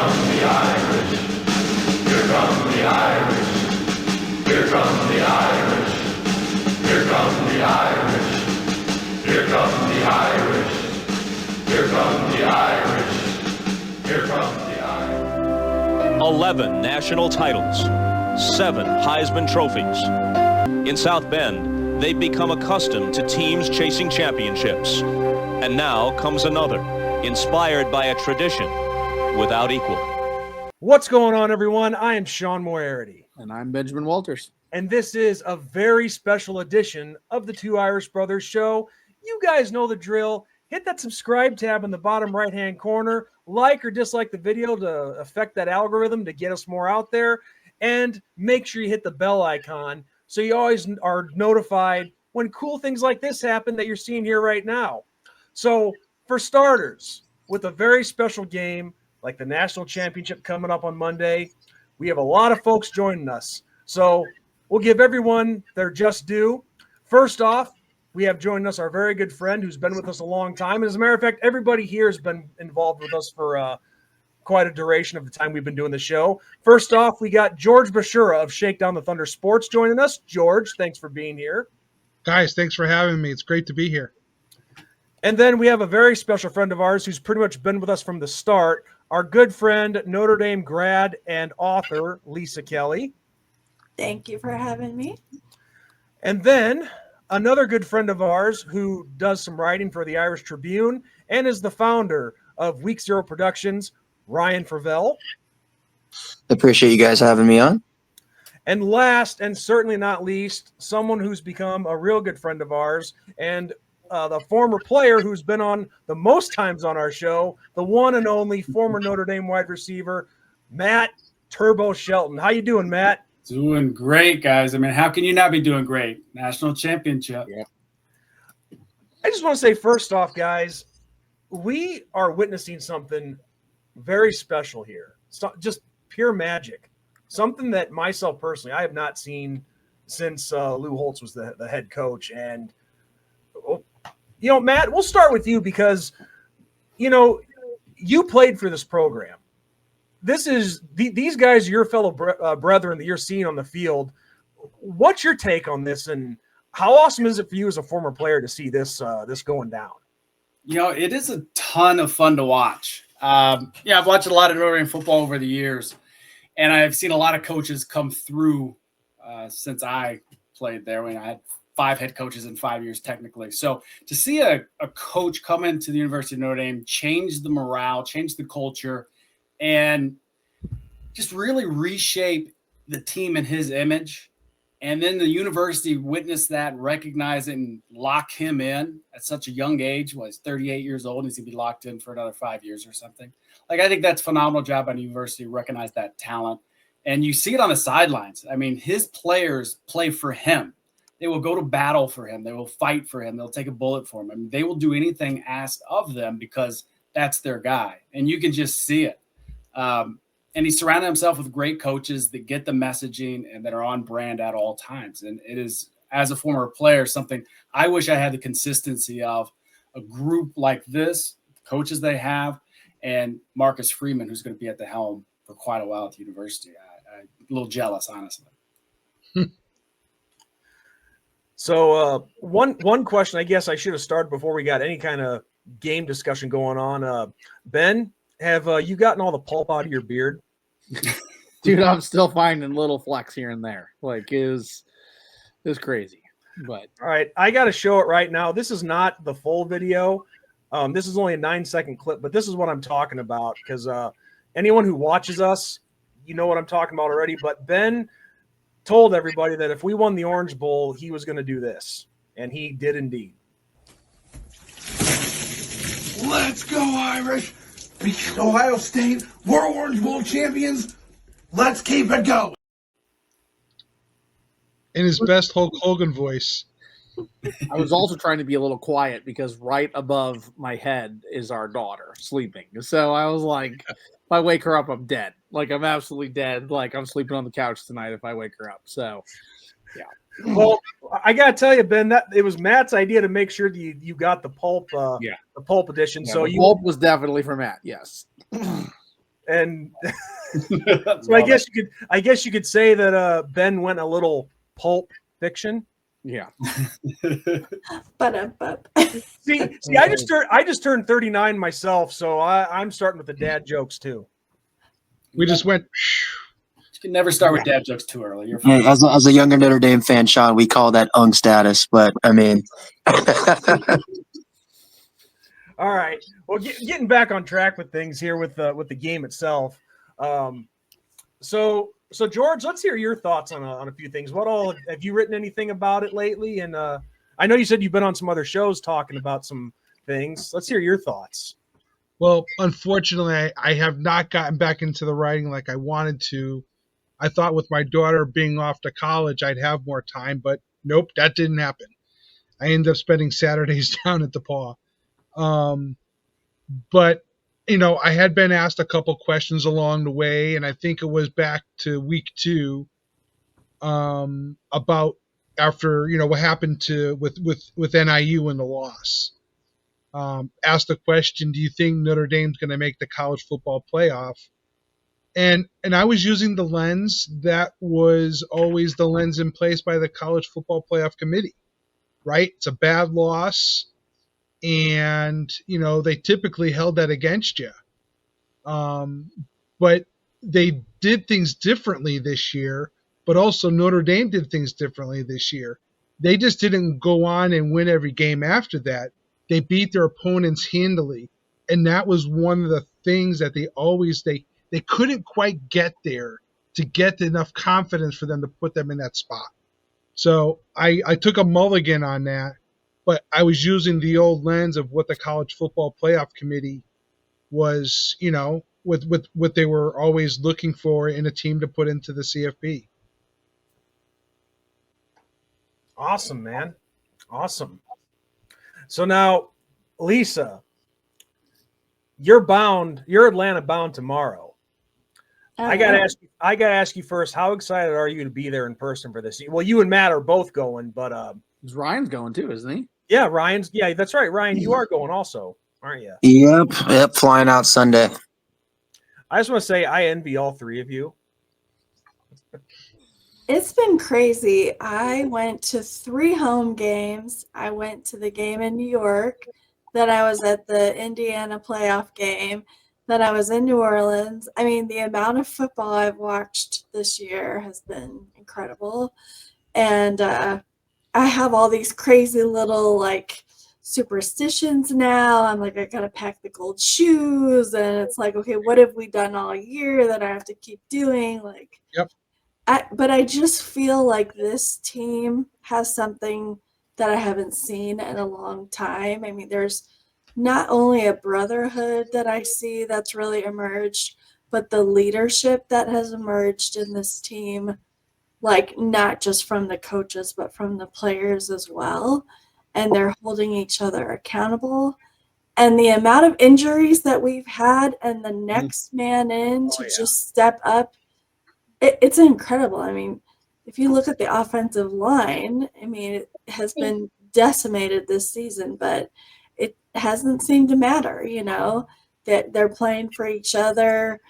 come the Irish. Here come the Irish. Here come the Irish. Here come the Irish. Here come the Irish. Here come the Irish. Here come the Irish. 11 national titles, 7 Heisman trophies. In South Bend, they've become accustomed to teams chasing championships. And now comes another, inspired by a tradition without equal. What's going on, everyone? I am Sean Moerity. And I'm Benjamin Walters. And this is a very special edition of the Two Irish Brothers Show. You guys know the drill. Hit that subscribe tab in the bottom right-hand corner. Like or dislike the video to affect that algorithm to get us more out there. And make sure you hit the bell icon so you always are notified when cool things like this happen that you're seeing here right now. So, for starters, with a very special game like the National Championship coming up on Monday, we have a lot of folks joining us. So, we'll give everyone their just due. First off, we have joining us our very good friend who's been with us a long time. And as a matter of fact, everybody here has been involved with us for quite a duration of the time we've been doing the show. First off, we got George Bashura of Shakedown the Thunder Sports joining us. George, thanks for being here. Guys, thanks for having me. It's great to be here. And then we have a very special friend of ours who's pretty much been with us from the start, our good friend, Notre Dame grad and author, Lisa Kelly. Thank you for having me. And then another good friend of ours who does some writing for the Irish Tribune and is the founder of Week Zero Productions, Ryan Fravel. Appreciate you guys having me on. And last, and certainly not least, someone who's become a real good friend of ours and the former player who's been on the most times on our show, the one and only former Notre Dame wide receiver, Matt Turbo Shelton. How you doing, Matt? Doing great, guys. I mean, how can you not be doing great? National championship. Yeah. I just want to say, first off, guys, we are witnessing something very special here. So, just pure magic. Something that myself personally, I have not seen since Lou Holtz was the head coach. And, you know, Matt, we'll start with you because, you know, you played for this program. This is these guys are your fellow brethren that you're seeing on the field. What's your take on this, and how awesome is it for you as a former player to see this going down? You know, it is a ton of fun to watch. I've watched a lot of Notre Dame football over the years, and I've seen a lot of coaches come through since I played there. When I had 5 head coaches in 5 years, technically. So to see a coach come into the University of Notre Dame, change the morale, change the culture, and just really reshape the team in his image. And then the university witnessed that, recognize it, and lock him in at such a young age. Well, he's 38 years old. He's going to be locked in for another 5 years or something. Like, I think that's a phenomenal job on the university to recognize that talent. And you see it on the sidelines. I mean, his players play for him. They will go to battle for him. They will fight for him. They'll take a bullet for him. I mean, they will do anything asked of them because that's their guy. And you can just see it. And he's surrounded himself with great coaches that get the messaging and that are on brand at all times. And it is, as a former player, something I wish I had the consistency of a group like this, coaches they have, and Marcus Freeman, who's going to be at the helm for quite a while at the university. I'm a little jealous, honestly. So one question I guess I should have started before we got any kind of game discussion going on. Ben, have you gotten all the pulp out of your beard? Dude, I'm still finding little flecks here and there. Like, it's crazy. But all right, I got to show it right now. This is not the full video. This is only a 9-second clip, but this is what I'm talking about because anyone who watches us, you know what I'm talking about already. But Ben told everybody that if we won the Orange Bowl, he was going to do this, and he did indeed. Let's go, Irish! Beat Ohio State. We're Orange Bowl champions. Let's keep it going. In his best Hulk Hogan voice. I was also trying to be a little quiet because right above my head is our daughter sleeping. So I was like, if I wake her up, I'm dead. Like, I'm absolutely dead. Like, I'm sleeping on the couch tonight if I wake her up. So, yeah. Well, I got to tell you, Ben, that it was Matt's idea to make sure that you got the pulp, the pulp edition. Yeah, so the pulp was definitely for Matt. Yes. And so I guess you could say that Ben went a little pulp fiction. Yeah. But See, I just turned 39 myself, so I'm starting with the dad jokes too. We just went. You can never start with dad jokes too early. You're Hey, fine. as a younger Notre Dame fan, Sean, we call that ung status. But I mean, All right. Well, getting back on track with things here with the game itself. So George, let's hear your thoughts on a few things. What all have you written anything about it lately? And I know you said you've been on some other shows talking about some things. Let's hear your thoughts. Well, unfortunately, I have not gotten back into the writing like I wanted to. I thought with my daughter being off to college, I'd have more time, but nope, that didn't happen. I ended up spending Saturdays down at the Paw. But, I had been asked a couple questions along the way, and I think it was back to week 2 about after, what happened with NIU and the loss. Asked the question, do you think Notre Dame's going to make the college football playoff? And I was using the lens that was always the lens in place by the college football playoff committee, right? It's a bad loss, and they typically held that against you. But they did things differently this year, but also Notre Dame did things differently this year. They just didn't go on and win every game after that. They beat their opponents handily, and that was one of the things that they couldn't quite get there to get enough confidence for them to put them in that spot. So I took a mulligan on that, but I was using the old lens of what the college football playoff committee was, with what they were always looking for in a team to put into the CFP. Awesome, man. Awesome. So now, Lisa, you're Atlanta bound tomorrow. I gotta ask you first, how excited are you to be there in person for this? Well, you and Matt are both going, but Ryan's going too, isn't he? Yeah, that's right. Ryan, you are going also, aren't you? Yep, flying out Sunday. I just want to say I envy all three of you. it's been crazy. I went to 3 home games. I went to the game in New York. Then I was at the Indiana playoff game. Then I was in New Orleans. I mean, the amount of football I've watched this year has been incredible. And I have all these crazy little superstitions now. I'm like, I gotta pack the gold shoes, and it's like, okay, what have we done all year that I have to keep doing? Yep. But I just feel like this team has something that I haven't seen in a long time. I mean, there's not only a brotherhood that I see that's really emerged, but the leadership that has emerged in this team, not just from the coaches, but from the players as well. And they're holding each other accountable. And the amount of injuries that we've had and the next man in to just step up, it's incredible. I mean, if you look at the offensive line, I mean, it has been decimated this season, but it hasn't seemed to matter, that they're playing for each other.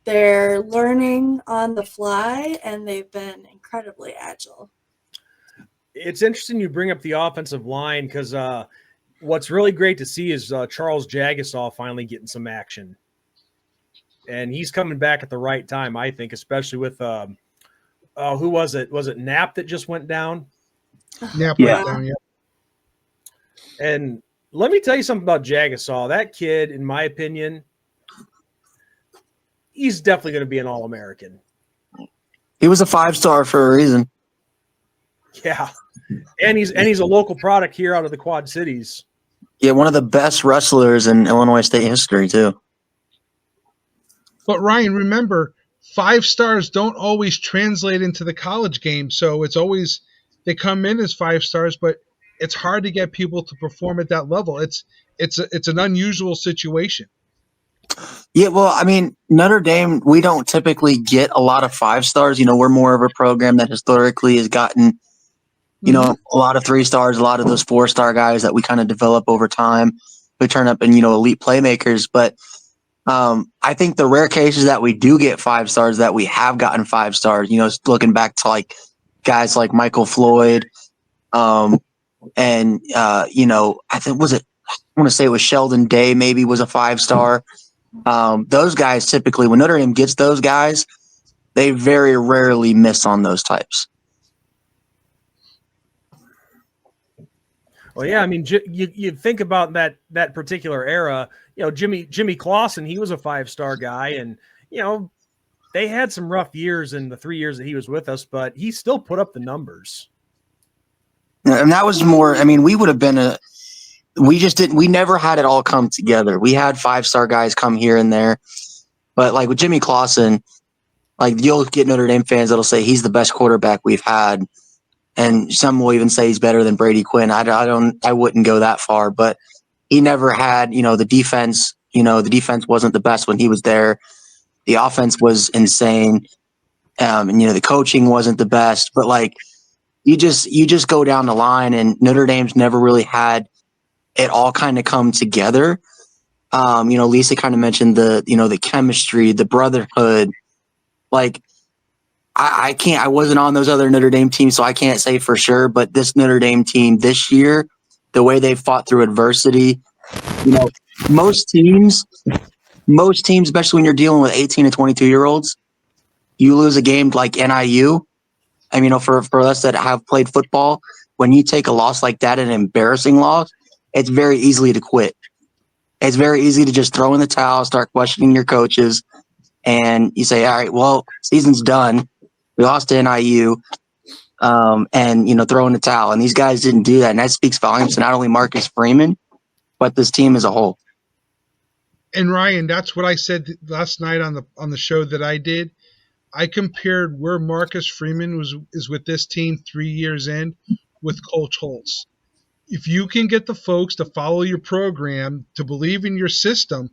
They're learning on the fly, and they've been incredibly agile. It's interesting you bring up the offensive line because what's really great to see is Charles Jagasaw finally getting some action. And he's coming back at the right time, I think, especially with who was it? Was it Knapp that just went down? Knapp went down, yeah. And let me tell you something about Jagasaw. That kid, in my opinion, he's definitely going to be an All-American. He was a 5-star for a reason. Yeah. And he's a local product here out of the Quad Cities. Yeah, one of the best wrestlers in Illinois State history, too. But Ryan, remember, 5 stars don't always translate into the college game. So it's always they come in as 5 stars, but it's hard to get people to perform at that level. It's an unusual situation. Yeah, well, I mean, Notre Dame, we don't typically get a lot of 5 stars. We're more of a program that historically has gotten, a lot of 3 stars, a lot of those 4-star guys that we kind of develop over time who turn up in, elite playmakers. But I think the rare cases that we do get 5 stars, that we have gotten 5 stars, looking back to like guys like Michael Floyd, and I think I want to say it was Sheldon Day, maybe was a 5-star. Those guys typically, when Notre Dame gets those guys, they very rarely miss on those types. Well, yeah, I mean, you think about that particular era. Jimmy Clausen, he was a 5-star guy, and they had some rough years in the 3 years that he was with us, but he still put up the numbers. And that was more. I mean, we would have been we just didn't. We never had it all come together. We had 5-star guys come here and there, but like with Jimmy Clausen, like you'll get Notre Dame fans that'll say he's the best quarterback we've had. And some will even say he's better than Brady Quinn. I wouldn't go that far, but he never had, the defense, the defense wasn't the best when he was there. The offense was insane. And, the coaching wasn't the best, but like, you just go down the line, and Notre Dame's never really had it all kind of come together. Lisa kind of mentioned the chemistry, the brotherhood, like, I wasn't on those other Notre Dame teams, so I can't say for sure, but this Notre Dame team this year, the way they fought through adversity, most teams, especially when you're dealing with 18 to 22-year-olds, you lose a game like NIU. I mean, for us that have played football, when you take a loss like that, an embarrassing loss, it's very easily to quit. It's very easy to just throw in the towel, start questioning your coaches, and you say, all right, well, season's done. We lost to NIU, and throw in the towel. And these guys didn't do that, and that speaks volumes to not only Marcus Freeman, but this team as a whole. And Ryan, that's what I said last night on the show that I did. I compared where Marcus Freeman is with this team 3 years in with Coach Holtz. If you can get the folks to follow your program, to believe in your system,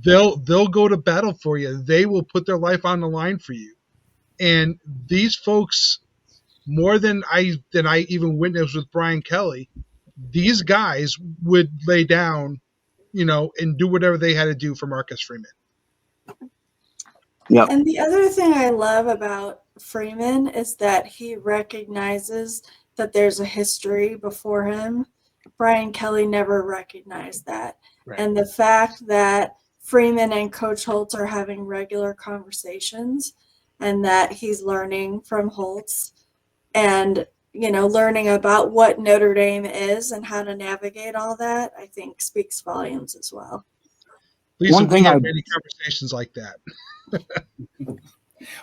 they'll go to battle for you. They will put their life on the line for you. And these folks, more than I even witnessed with Brian Kelly, these guys would lay down, and do whatever they had to do for Marcus Freeman. Yep. And the other thing I love about Freeman is that he recognizes that there's a history before him. Brian Kelly never recognized that. Right. And the fact that Freeman and Coach Holtz are having regular conversations, and that he's learning from Holtz and, learning about what Notre Dame is and how to navigate all that, I think speaks volumes as well. Lisa, we have many conversations like that.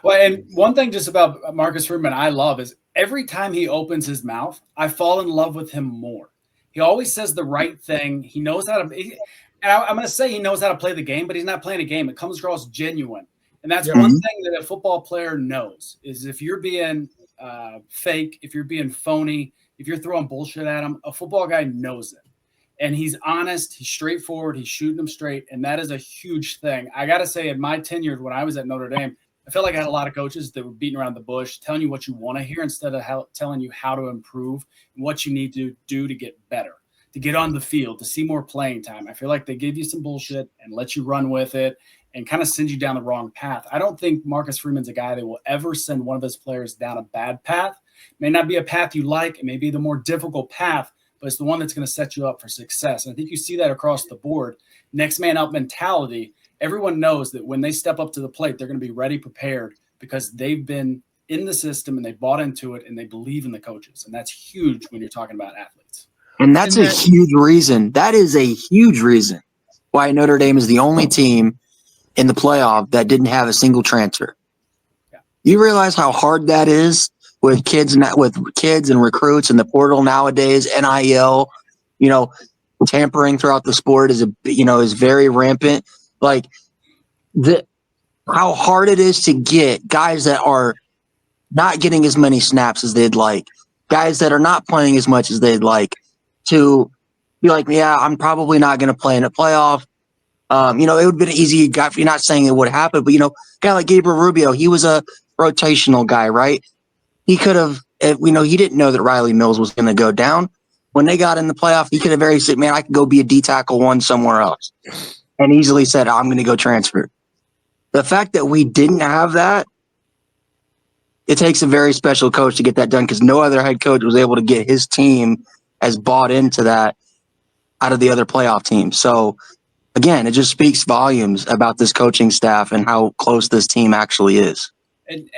Well, and one thing just about Marcus Freeman I love is every time he opens his mouth, I fall in love with him more. He always says the right thing. He knows how to – and I'm going to say he knows how to play the game, but he's not playing a game. It comes across genuine. And that's one thing that a football player knows is if you're being fake, if you're being phony, if you're throwing bullshit at him, a football guy knows it. And he's honest, he's straightforward, he's shooting them straight, and that is a huge thing. I got to say, in my tenure when I was at Notre Dame, I felt like I had a lot of coaches that were beating around the bush, telling you what you want to hear instead of telling you how to improve and what you need to do to get better, to get on the field, to see more playing time. I feel like they give you some bullshit and let you run with it and kind of send you down the wrong path. I don't think Marcus Freeman's a guy that will ever send one of his players down a bad path. It may not be a path you like. It may be the more difficult path, but it's the one that's going to set you up for success. And I think you see that across the board. Next man up mentality. Everyone knows that when they step up to the plate, they're going to be ready, prepared, because they've been in the system and they bought into it and they believe in the coaches. And that's huge when you're talking about athletes. And that's a huge reason. That is a huge reason why Notre Dame is the only team in the playoff that didn't have a single transfer. Yeah. You realize how hard that is with kids and recruits and the portal nowadays. NIL, tampering throughout the sport is very rampant. Like how hard it is to get guys that are not getting as many snaps as they'd like, guys that are not playing as much as they'd like, to be like, yeah, I'm probably not going to play in a playoff. It would have been easy. You're not saying it would happen, but a guy like Gabriel Rubio, he was a rotational guy, right? He could have, he didn't know that Riley Mills was going to go down. When they got in the playoff, he could have very said, man, I could go be a D tackle one somewhere else. and easily said, I'm going to go transfer. The fact that we didn't have that, it takes a very special coach to get that done because no other head coach was able to get his team as bought into that out of the other playoff teams. So, again, it just speaks volumes about this coaching staff and how close this team actually is.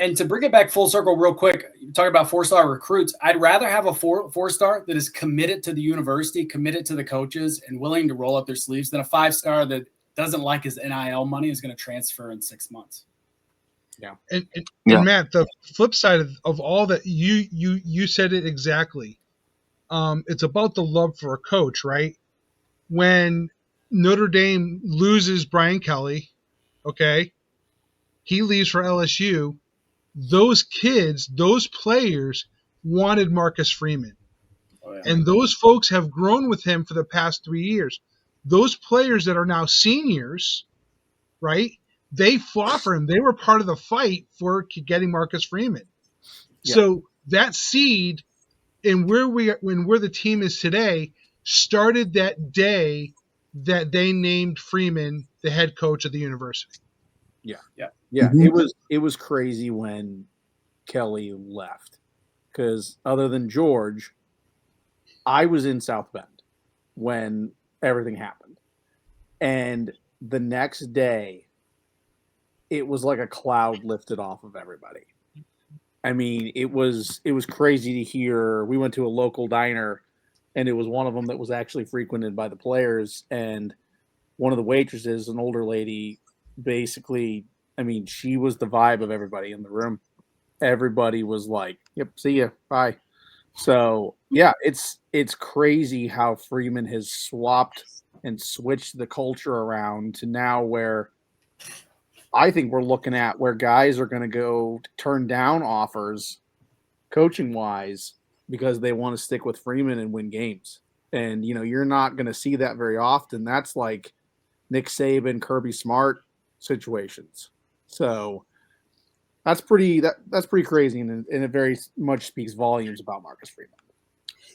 And to bring it back full circle real quick, you talk about 4-star recruits. I'd rather have a four-star that is committed to the university, committed to the coaches, and willing to roll up their sleeves than a 5-star that doesn't like his NIL money is going to transfer in 6 months. Yeah. And Yeah. Matt, the flip side of all that, you said it exactly. It's about the love for a coach, right? When Notre Dame loses Brian Kelly, okay, he leaves for LSU. Those kids, those players wanted Marcus Freeman. Oh, yeah. And those folks have grown with him for the past 3 years. Those players that are now seniors, right? They fought for him. They were part of the fight for getting Marcus Freeman. Yeah. So that seed and where the team is today started that day that they named Freeman the head coach of the university. Yeah, Mhm. it was crazy when Kelly left because other than George, I was in South Bend when everything happened, and the next day, it was like a cloud lifted off of everybody. I mean, it was crazy to hear. We went to a local diner, and it was one of them that was actually frequented by the players, and one of the waitresses, an older lady, basically. I mean, she was the vibe of everybody in the room. Everybody was like, "Yep, see ya, bye." So yeah, it's crazy how Freeman has swapped and switched the culture around to now where I think we're looking at where guys are going to go turn down offers, coaching wise, because they want to stick with Freeman and win games. And you're not going to see that very often. That's like Nick Saban, Kirby Smart situations. So that's pretty crazy, and it very much speaks volumes about Marcus Freeman.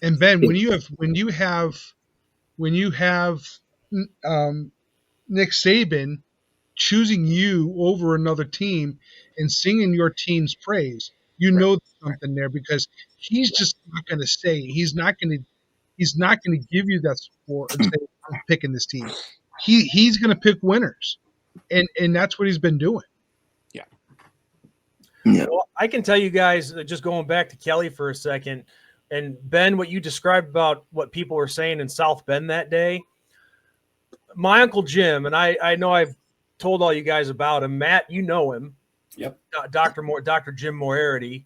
And Ben, when you have Nick Saban choosing you over another team and singing your team's praise, know there's something there because he's just not going to say he's not going to give you that support and say I'm picking this team. He's going to pick winners, and that's what he's been doing. Yeah. Well, I can tell you guys, just going back to Kelly for a second, and Ben, what you described about what people were saying in South Bend that day. My Uncle Jim, and I know I've told all you guys about him. Matt, you know him. Yep. Dr. Jim Moriarty,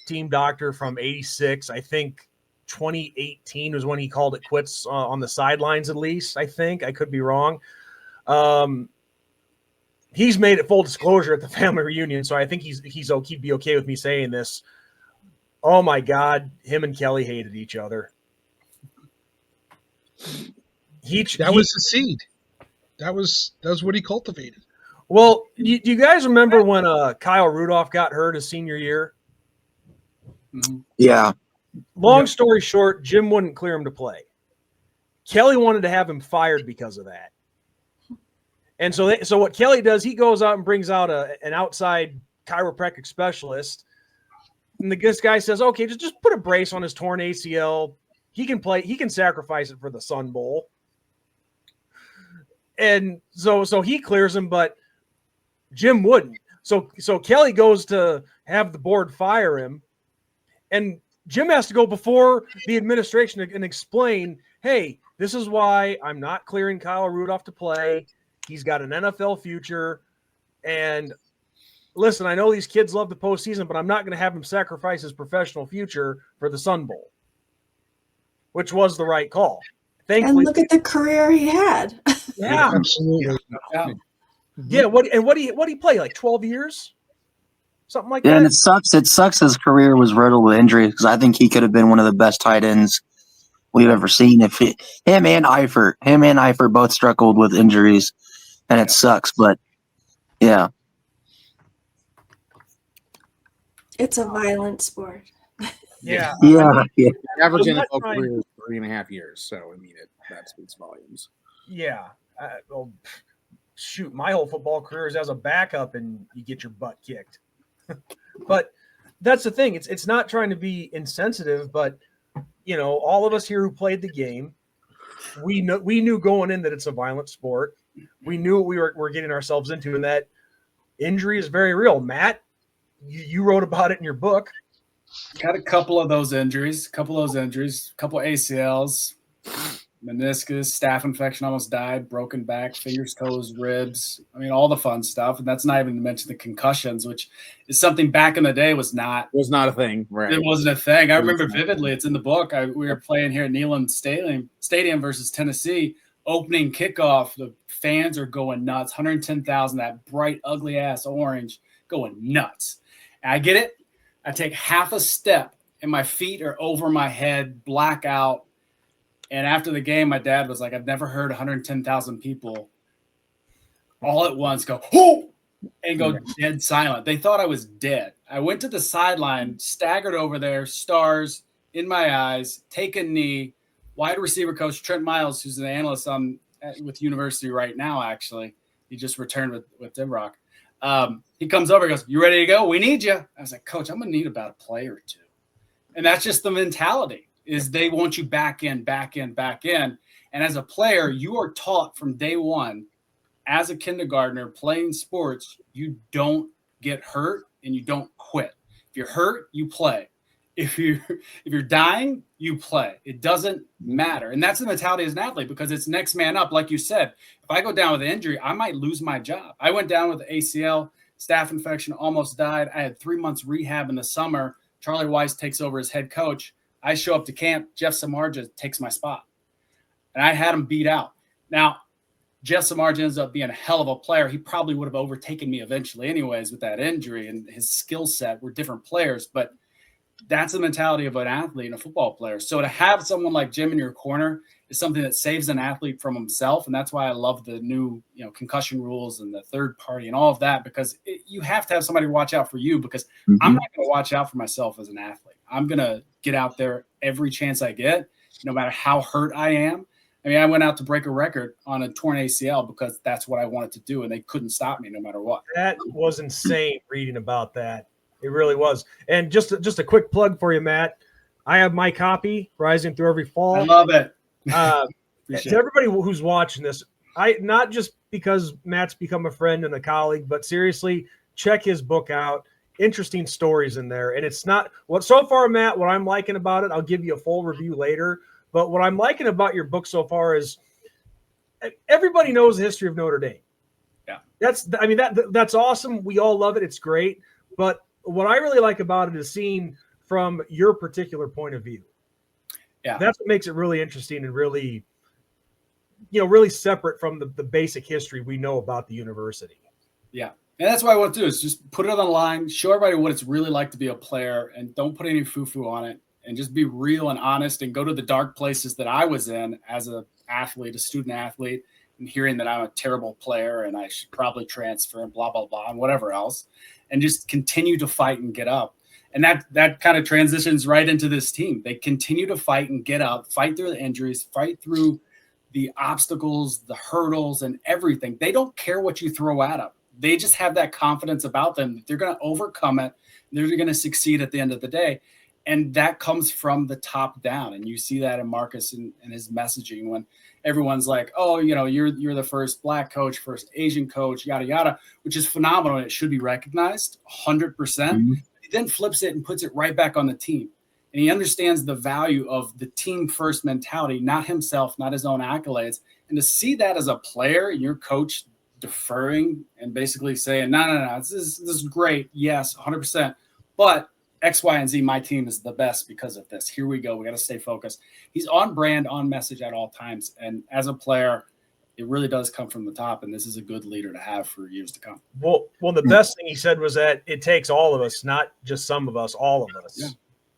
team doctor from '86. I think 2018 was when he called it quits on the sidelines. At least I think I could be wrong. He's made it full disclosure at the family reunion, so I think he'd be okay with me saying this. Oh my God, him and Kelly hated each other. That was the seed. That was what he cultivated. Well, do you guys remember when Kyle Rudolph got hurt his senior year? Mm-hmm. Yeah. Long story short, Jim wouldn't clear him to play. Kelly wanted to have him fired because of that. And so what Kelly does, he goes out and brings out an outside chiropractic specialist. And this guy says, okay, just put a brace on his torn ACL. He can play. He can sacrifice it for the Sun Bowl. And so he clears him, but Jim wouldn't. So Kelly goes to have the board fire him. And Jim has to go before the administration and explain, hey, this is why I'm not clearing Kyle Rudolph to play. He's got an NFL future. And listen, I know these kids love the postseason, but I'm not going to have him sacrifice his professional future for the Sun Bowl, which was the right call. Thankfully, and look at the career he had. Yeah, absolutely. Yeah. What do he play, like 12 years? Something like Yeah, that. and it sucks his career was riddled with injuries because I think he could have been one of the best tight ends we've ever seen. If him and Eifert both struggled with injuries, and it sucks. But yeah, It's a violent sport. Yeah. yeah. The average I'm not NFL trying- career is 3.5 years, so I mean that speaks volumes. Yeah. Well, shoot, my whole football career is as a backup, and you get your butt kicked. But that's the thing. It's not trying to be insensitive, but all of us here who played the game, we knew going in that it's a violent sport. We knew what we're getting ourselves into, and that injury is very real. Matt, you wrote about it in your book. Got a couple of those injuries, couple ACLs, meniscus, staph infection, almost died, broken back, fingers, toes, ribs. I mean, all the fun stuff. And that's not even to mention the concussions, which is something back in the day was not a thing. Right. It wasn't a thing. I remember vividly. It's in the book. We were playing here at Neyland Stadium versus Tennessee. Opening kickoff, the fans are going nuts. 110,000, that bright, ugly ass orange, going nuts. And I get it. I take half a step and my feet are over my head, blackout. And after the game, my dad was like, I've never heard 110,000 people all at once go, "Whoo!" and go dead silent. They thought I was dead. I went to the sideline, staggered over there, stars in my eyes, take a knee. Wide receiver coach Trent Miles, who's an analyst with University right now, actually. He just returned with Dimrock. He comes over and goes, "You ready to go? We need you." I was like, "Coach, I'm going to need about a play or two." And that's just the mentality, is they want you back in. And as a player, you are taught from day one, as a kindergartner playing sports, you don't get hurt and you don't quit. If you're hurt, you play. If you're dying, you play. It doesn't matter. And that's the mentality as an athlete, because it's next man up. Like you said, if I go down with an injury, I might lose my job. I went down with ACL, staph infection, almost died. I had 3 months rehab in the summer. Charlie Weiss takes over as head coach. I show up to camp. Jeff Samardzija takes my spot. And I had him beat out. Now, Jeff Samardzija ends up being a hell of a player. He probably would have overtaken me eventually anyways with that injury, and his skill set were different players. But that's the mentality of an athlete and a football player. So to have someone like Jim in your corner is something that saves an athlete from himself. And that's why I love the new, concussion rules and the third party and all of that, because you have to have somebody watch out for you, because I'm not going to watch out for myself as an athlete. I'm going to get out there every chance I get, no matter how hurt I am. I mean, I went out to break a record on a torn ACL because that's what I wanted to do, and they couldn't stop me no matter what. That was insane reading about that. It really was. And just a quick plug for you, Matt. I have my copy, Rising Through Every Fall. I love it. To everybody who's watching this, not just because Matt's become a friend and a colleague, but seriously, check his book out. Interesting stories in there. And it's not what so far, Matt, what I'm liking about it, I'll give you a full review later. But what I'm liking about your book so far is everybody knows the history of Notre Dame. Yeah. That's awesome. We all love it. It's great. But what I really like about it is seeing from your particular point of view. Yeah. That's what makes it really interesting and really, really separate from the basic history we know about the university. Yeah. And that's what I want to do, is just put it on the line, show everybody what it's really like to be a player, and don't put any foo-foo on it, and just be real and honest and go to the dark places that I was in as a student athlete, and hearing that I'm a terrible player and I should probably transfer and blah, blah, blah, and whatever else, and just continue to fight and get up. And that kind of transitions right into this team. They continue to fight and get up, fight through the injuries, fight through the obstacles, the hurdles, and everything. They don't care what you throw at them. They just have that confidence about them that they're going to overcome it. They're going to succeed at the end of the day. And that comes from the top down. And you see that in Marcus and his messaging, when everyone's like, "Oh, you're the first Black coach, first Asian coach, yada, yada," which is phenomenal. And it should be recognized 100%. He then flips it and puts it right back on the team. And he understands the value of the team first mentality, not himself, not his own accolades. And to see that as a player and your coach deferring and basically saying, no, this is great. Yes, 100%. But X, Y, and Z, my team is the best because of this. Here we go. We got to stay focused. He's on brand, on message at all times. And as a player, it really does come from the top. And this is a good leader to have for years to come. Well, the best thing he said was that it takes all of us, not just some of us, all of us. Yeah.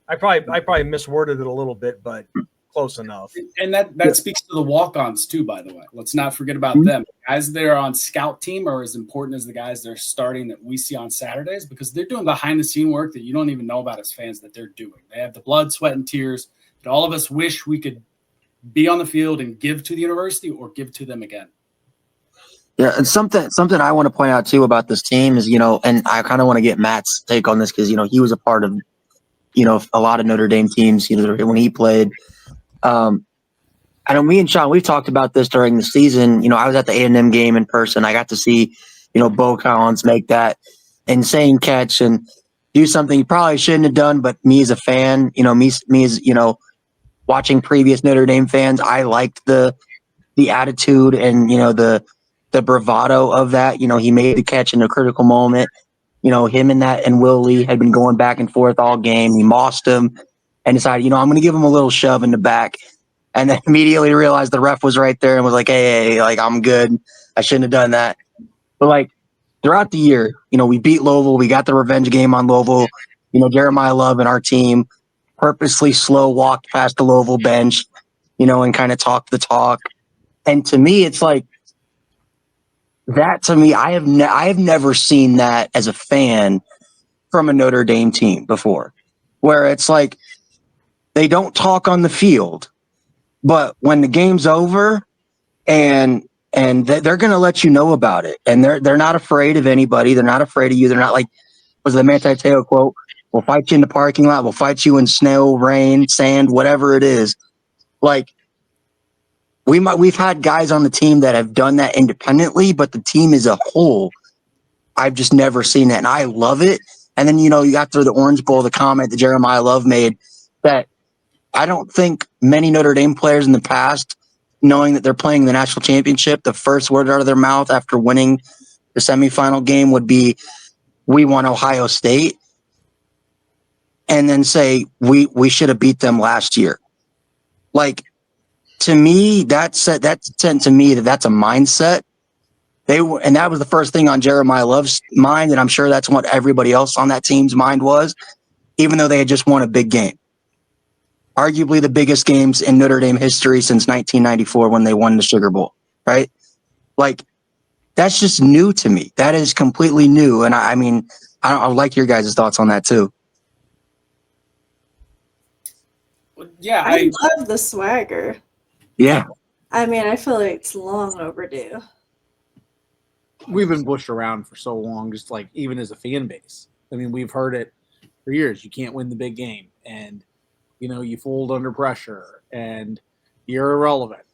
I probably misworded it a little bit, but close enough. And that speaks to the walk-ons too, by the way. Let's not forget about them. Guys that are on scout team are as important as the guys that are starting that we see on Saturdays, because they're doing behind-the-scene work that you don't even know about as fans that they're doing. They have the blood, sweat, and tears that all of us wish we could be on the field and give to the university or give to them again. Yeah, and something I want to point out too about this team is, and I kind of want to get Matt's take on this because he was a part of a lot of Notre Dame teams when he played. I know me and Sean, we've talked about this during the season. I was at the A&M game in person. I got to see Bo Collins make that insane catch and do something he probably shouldn't have done. But me as a fan, me as watching previous Notre Dame fans, I liked the attitude and the bravado of that. He made the catch in a critical moment. Him and Will Lee had been going back and forth all game. He mossed him and decided, I'm going to give him a little shove in the back, and then immediately realized the ref was right there and was like, hey, like, I'm good. I shouldn't have done that. But like throughout the year, we beat Louisville. We got the revenge game on Louisville. Jeremiah Love and our team purposely slow walked past the Louisville bench, and kind of talked the talk. And to me, it's like that. To me, I have never seen that as a fan from a Notre Dame team before, where it's like they don't talk on the field, but when the game's over and they're going to let you know about it, and they're not afraid of anybody. They're not afraid of you. They're not like, was the Manti Te'o quote? We'll fight you in the parking lot. We'll fight you in snow, rain, sand, whatever it is. Like we've had guys on the team that have done that independently, but the team as a whole, I've just never seen that, and I love it. And then you got through the Orange Bowl, the comment that Jeremiah Love made that I don't think many Notre Dame players in the past, knowing that they're playing the national championship, the first word out of their mouth after winning the semifinal game would be, "We won Ohio State," and then say, "We should have beat them last year." Like, to me, that sent to me that's a mindset. And that was the first thing on Jeremiah Love's mind, and I'm sure that's what everybody else on that team's mind was, even though they had just won a big game. Arguably the biggest games in Notre Dame history since 1994 when they won the Sugar Bowl, right? Like, that's just new to me. That is completely new. And I mean, I would like your guys' thoughts on that too. Yeah, I love the swagger. Yeah. I mean, I feel like it's long overdue. We've been pushed around for so long, just like even as a fan base. I mean, we've heard it for years. You can't win the big game, and you fold under pressure, and you're irrelevant.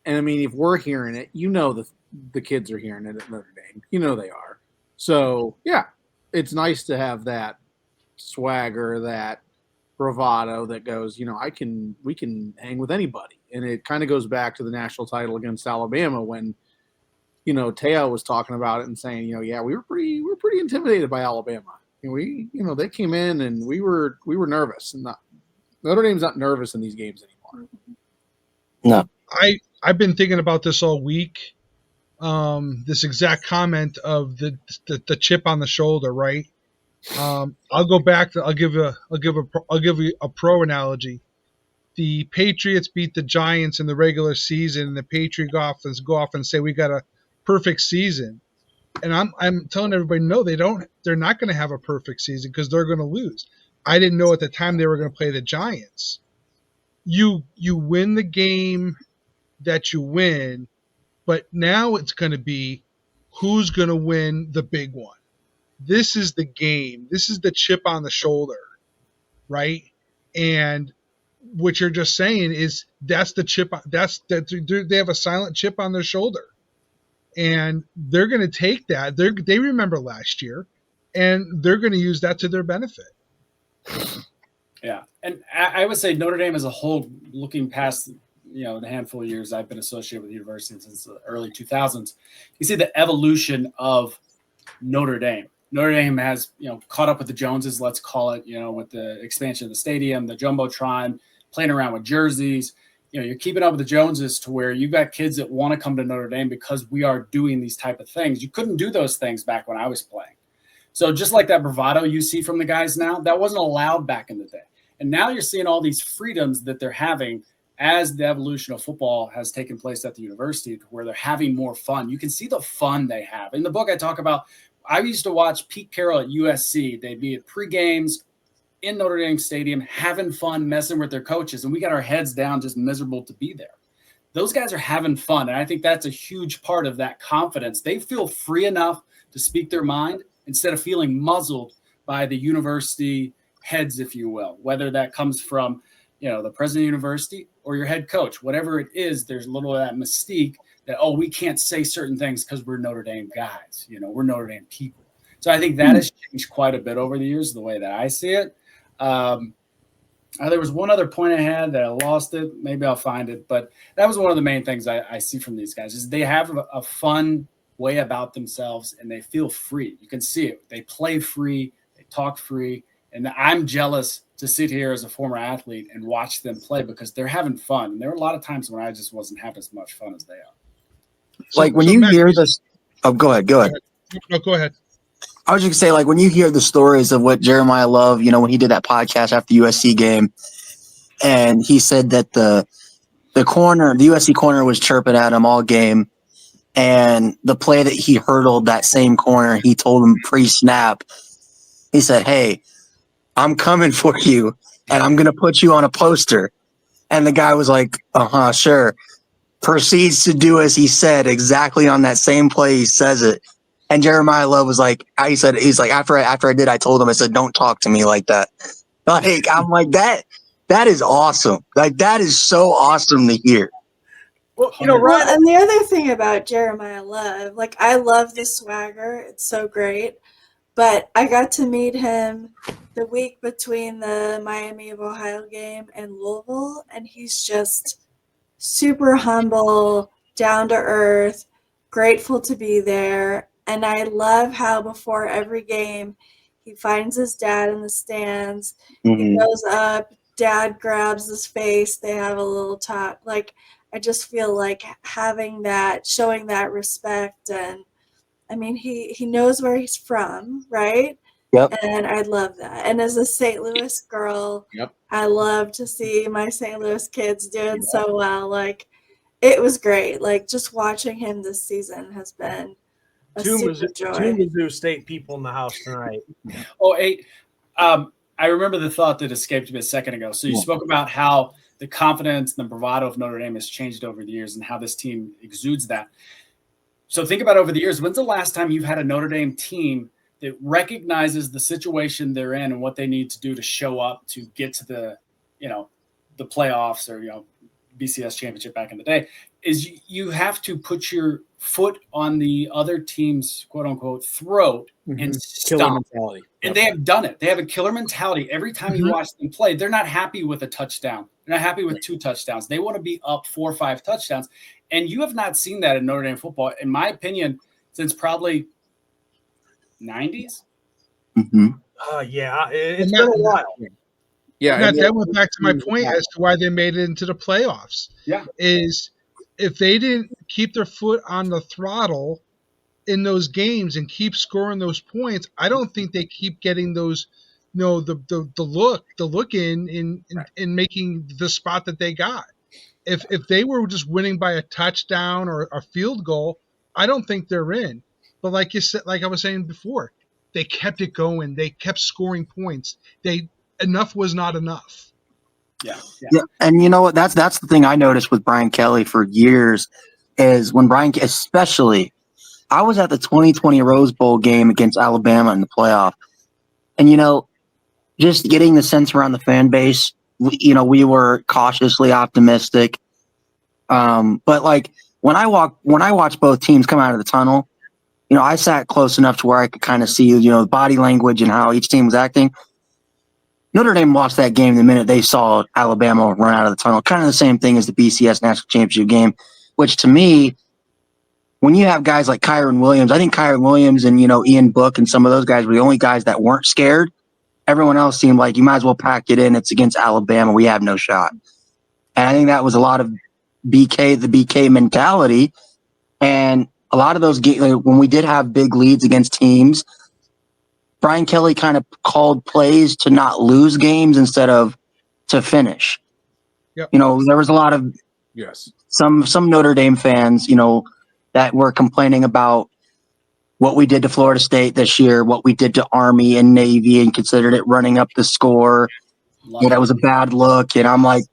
And I mean, if we're hearing it, the kids are hearing it at Notre Dame. They are. So yeah, it's nice to have that swagger, that bravado that goes, we can hang with anybody. And it kind of goes back to the national title against Alabama when Te'o was talking about it and saying, yeah, we were pretty intimidated by Alabama. And they came in and we were nervous, and Notre Dame's not nervous in these games anymore. No. I've been thinking about this all week. This exact comment of the chip on the shoulder, right? I'll go back to I'll give you a pro analogy. The Patriots beat the Giants in the regular season, and the Patriot Dolphins go off and say we got a perfect season. And I'm telling everybody, no, they don't. They're not going to have a perfect season because they're going to lose. I didn't know at the time they were going to play the Giants. You win the game that you win, but now it's going to be who's going to win the big one. This is the game. This is the chip on the shoulder, right? And what you're just saying is that's the chip. They have a silent chip on their shoulder, and they're going to take that. They remember last year, and they're going to use that to their benefit. Yeah, and I would say Notre Dame as a whole, looking past the handful of years I've been associated with the university since the early 2000s, you see the evolution of Notre Dame. Notre Dame has caught up with the Joneses, let's call it, with the expansion of the stadium, the Jumbotron, playing around with jerseys. You're keeping up with the Joneses to where you've got kids that want to come to Notre Dame because we are doing these type of things. You couldn't do those things back when I was playing. So just like that bravado you see from the guys now, that wasn't allowed back in the day. And now you're seeing all these freedoms that they're having as the evolution of football has taken place at the university, where they're having more fun. You can see the fun they have. In the book, I talk about, I used to watch Pete Carroll at USC. They'd be at pre-games in Notre Dame Stadium, having fun, messing with their coaches. And we got our heads down, just miserable to be there. those guys are having fun. And I think that's a huge part of that confidence. They feel free enough to speak their mind instead of feeling muzzled by the university heads, if you will, whether that comes from, the president of the university or your head coach, whatever it is, there's a little of that mystique that, we can't say certain things because we're Notre Dame guys, we're Notre Dame people. So I think that has changed quite a bit over the years, the way that I see it. There was one other point I had that I lost it. Maybe I'll find it. But that was one of the main things I see from these guys is they have a fun way about themselves and they feel free. You can see it. They play free. They talk free. And I'm jealous to sit here as a former athlete and watch them play because they're having fun. And there were a lot of times when I just wasn't having as much fun as they are. Like when you Matt, hear this – oh, go ahead. No, go ahead. I was just going to say, like, when you hear the stories of what Jeremiah Love, when he did that podcast after the USC game, and he said that the USC corner was chirping at him all game, and the play that he hurdled that same corner, he told him pre-snap, he said, "Hey, I'm coming for you, and I'm going to put you on a poster." And the guy was like, sure. Proceeds to do as he said exactly on that same play. He says it. And Jeremiah Love was like, he's like, after I did, I told him, I said, "Don't talk to me like that." Like, I'm like, that is awesome. Like, that is so awesome to hear. Well, Well, and the other thing about Jeremiah Love, like, I love the swagger. It's so great. But I got to meet him the week between the Miami of Ohio game and Louisville, and he's just super humble, down to earth, grateful to be there. And I love how before every game, he finds his dad in the stands. He goes up, dad grabs his face, they have a little talk. Like, I just feel like having that, showing that respect. And I mean, he knows where he's from, right? Yep. And I love that. And as a St. Louis girl, I love to see my St. Louis kids doing so well. Like, it was great. Like, just watching him this season has been two Mizzou State people in the house tonight. I remember the thought that escaped me a second ago. So you spoke about how the confidence and the bravado of Notre Dame has changed over the years and how this team exudes that. So think about over the years, when's the last time you've had a Notre Dame team that recognizes the situation they're in and what they need to do to show up to get to the playoffs or, BCS championship back in the day, is you have to put your foot on the other team's quote unquote throat and stomp. And they have done it. They have a killer mentality. Every time you watch them play, they're not happy with a touchdown. They're not happy with 2 touchdowns. They want to be up 4 or 5 touchdowns. And you have not seen that in Notre Dame football, in my opinion, since probably 90s. Yeah, it's been a while. Yeah, that went back to my point as to why they made it into the playoffs. Yeah, is if they didn't keep their foot on the throttle in those games and keep scoring those points, I don't think they keep getting those, the look in making the spot that they got. If they were just winning by a touchdown or a field goal, I don't think they're in. But like you said, like I was saying before, they kept it going. They kept scoring points. Enough was not enough. Yeah. And you know what? That's the thing I noticed with Brian Kelly for years is when especially, I was at the 2020 Rose Bowl game against Alabama in the playoff. And, just getting the sense around the fan base, we were cautiously optimistic. But like when I watched both teams come out of the tunnel, I sat close enough to where I could kind of see, the body language and how each team was acting. Notre Dame lost that game the minute they saw Alabama run out of the tunnel. Kind of the same thing as the BCS National Championship game, which to me, when you have guys like Kyron Williams, I think Kyron Williams and, Ian Book and some of those guys were the only guys that weren't scared. Everyone else seemed like you might as well pack it in. It's against Alabama. We have no shot. And I think that was a lot of the BK mentality. And a lot of those games, when we did have big leads against teams, Brian Kelly kind of called plays to not lose games instead of to finish. Yep. There was a lot of some Notre Dame fans, that were complaining about what we did to Florida State this year, what we did to Army and Navy, and considered it running up the score. That was a bad look. And I'm like,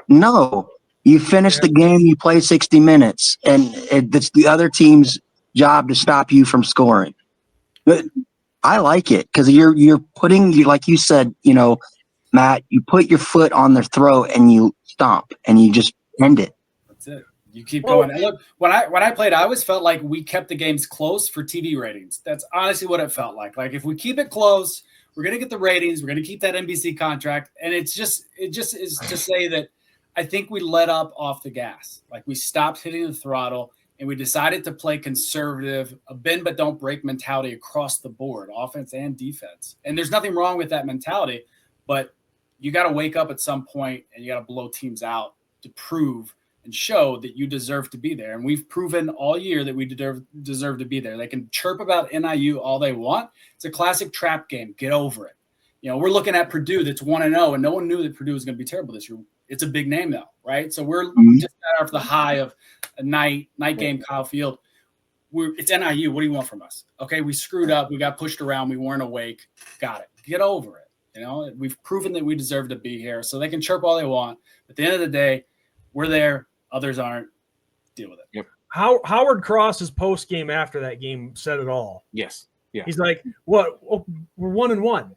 no, You finish the game, you play 60 minutes, and it's the other team's job to stop you from scoring. But I like it because you're putting, like you said, Matt, you put your foot on their throat and you stomp and you just end it. That's it. You keep going. And look, when I played, I always felt like we kept the games close for TV ratings. That's honestly what it felt like. Like if we keep it close, we're gonna get the ratings. We're gonna keep that NBC contract. And it just is to say that I think we let up off the gas. Like we stopped hitting the throttle and we decided to play conservative, a bend but don't break mentality across the board, offense and defense. And there's nothing wrong with that mentality, but you got to wake up at some point and you got to blow teams out to prove and show that you deserve to be there. And we've proven all year that we deserve to be there. They can chirp about NIU all they want. It's a classic trap game. Get over it. We're looking at Purdue that's 1-0, and no one knew that Purdue was going to be terrible this year. It's a big name, though, right? So we're just after the high of a night game, Kyle Field. It's NIU. What do you want from us? Okay, we screwed up. We got pushed around. We weren't awake. Got it. Get over it. We've proven that we deserve to be here. So they can chirp all they want. At the end of the day, we're there. Others aren't. Deal with it. Yep. Howard Cross's post game after that game said it all. Yes. Yeah. He's like, "What? Oh, we're 1-1.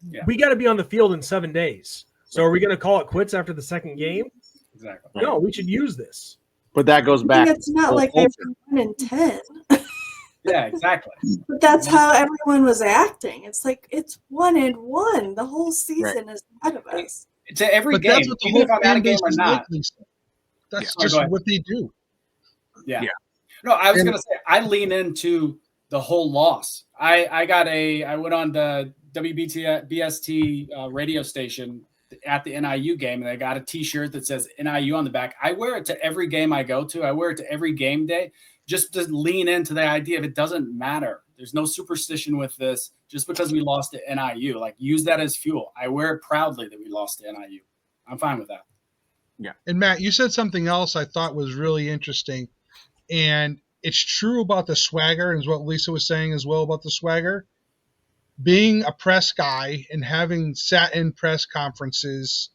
Yeah. We got to be on the field in 7 days. So are we going to call it quits after the second game? Exactly. No, we should use this." But that goes back. It's not like they were 1-10. Yeah, exactly. But that's how everyone was acting. It's like it's 1-1. The whole season is ahead of us. To every But game, that's what the even whole if I'm at a fan game base or is not. like. That's Yeah. just what they do. Yeah. Yeah. No, I was going to say I lean into the whole loss. I went on the WBST radio station at the NIU game, and I got a T-shirt that says NIU on the back. I wear it to every game I go to. I wear it to every game day, just to lean into the idea of it doesn't matter. There's no superstition with this. Just because we lost to NIU, like use that as fuel. I wear it proudly that we lost to NIU. I'm fine with that. Yeah. And Matt, you said something else I thought was really interesting, and it's true about the swagger, and is what Lisa was saying as well about the swagger. Being a press guy and having sat in press conferences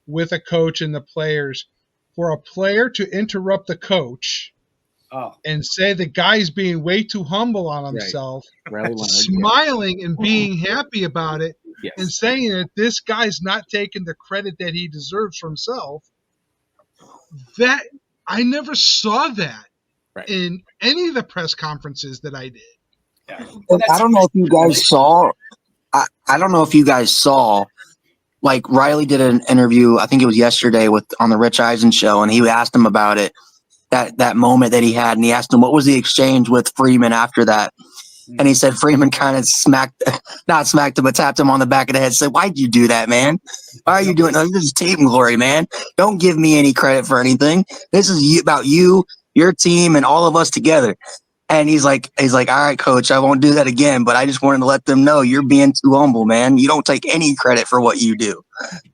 with a coach and the players, for a player to interrupt the coach and say the guy's being way too humble on himself, smiling and being happy about it, and saying that this guy's not taking the credit that he deserves for himself, that I never saw that in any of the press conferences that I did. Yeah. I don't know if you guys saw. I don't know if you guys saw. Like Riley did an interview, I think it was yesterday, on the Rich Eisen show, and he asked him about it, that moment that he had, and he asked him what was the exchange with Freeman after that, and he said Freeman kind of not smacked him, but tapped him on the back of the head, said, "Why'd you do that, man? Why are you doing that? This is team glory, man. Don't give me any credit for anything. This is about you, your team, and all of us together." And he's like, "All right, coach, I won't do that again, but I just wanted to let them know you're being too humble, man. You don't take any credit for what you do."